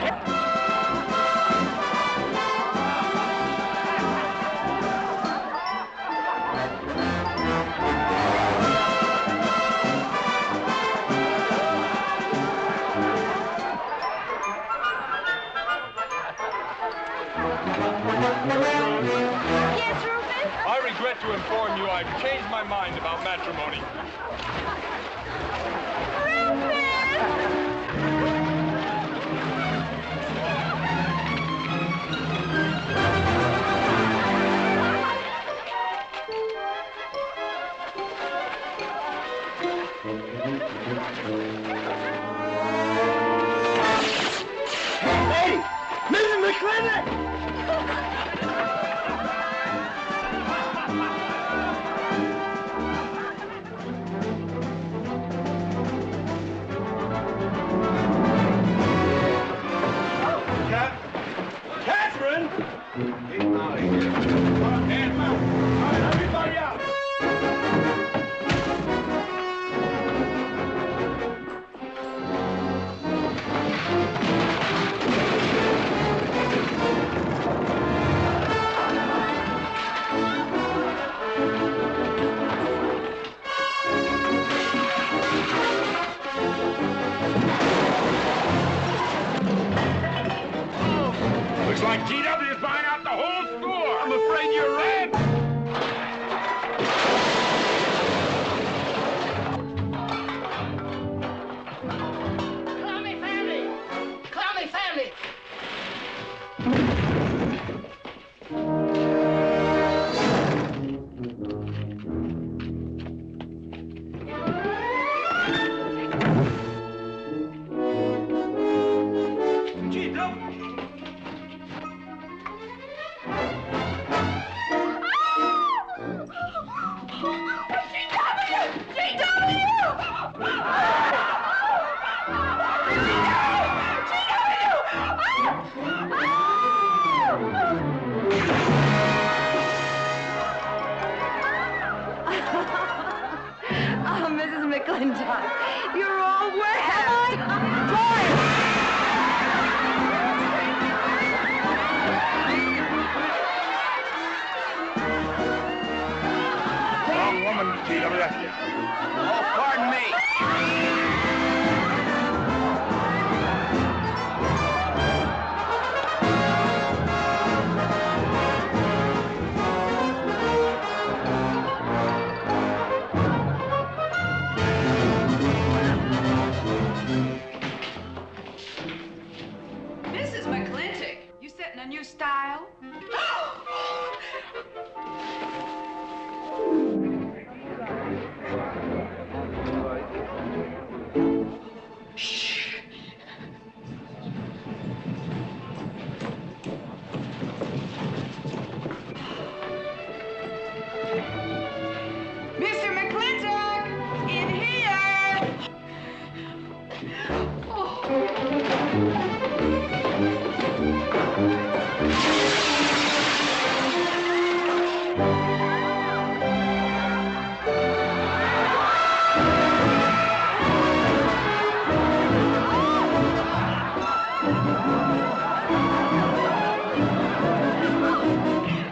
Yes, Rufus? I regret to inform you I've changed my mind about matrimony. Hey, Mrs. McLintock! Catherine! Get him out of here. Hand him out. All right, everybody out. Looks like GW is buying out the whole store. I'm afraid you're right. Clammy family! Clammy family! Oh, Mrs. McLintock, you're all wet. Wrong woman, GW. Oh, pardon me. Mrs. McLintock, you setting a new style? Mr. McLintock, in here!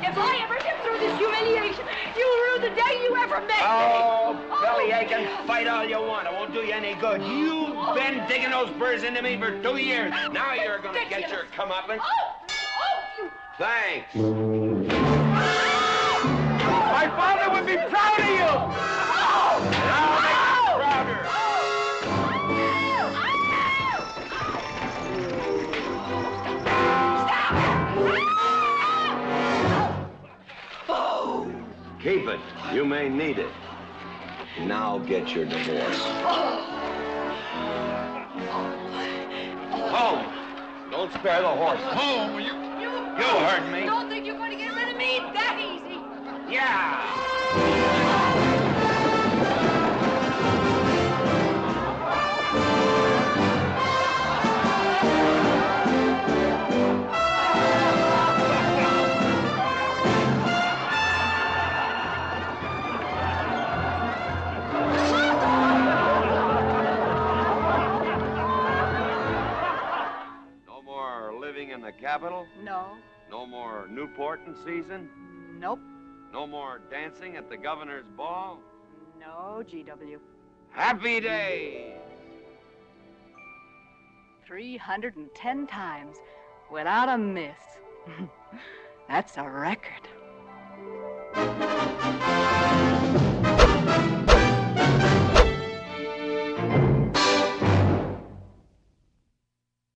If I ever get through this humiliation, you'll rue the day you ever met Oh, me. bellyache and fight all you want. It won't do you any good. You've been digging those burrs into me for 2 years. Now you're gonna get your comeuppance. Thanks. My father would be proud of you. Now make him prouder. Keep it. You may need it. Now get your divorce. Home. Don't spare the horse. Home, You heard me. Don't think you're going to get rid of me that easy. Yeah. No more living in the capital? No. No more Newport in season? Nope. No more dancing at the governor's ball? No, GW. Happy days! 310 times without a miss. That's a record.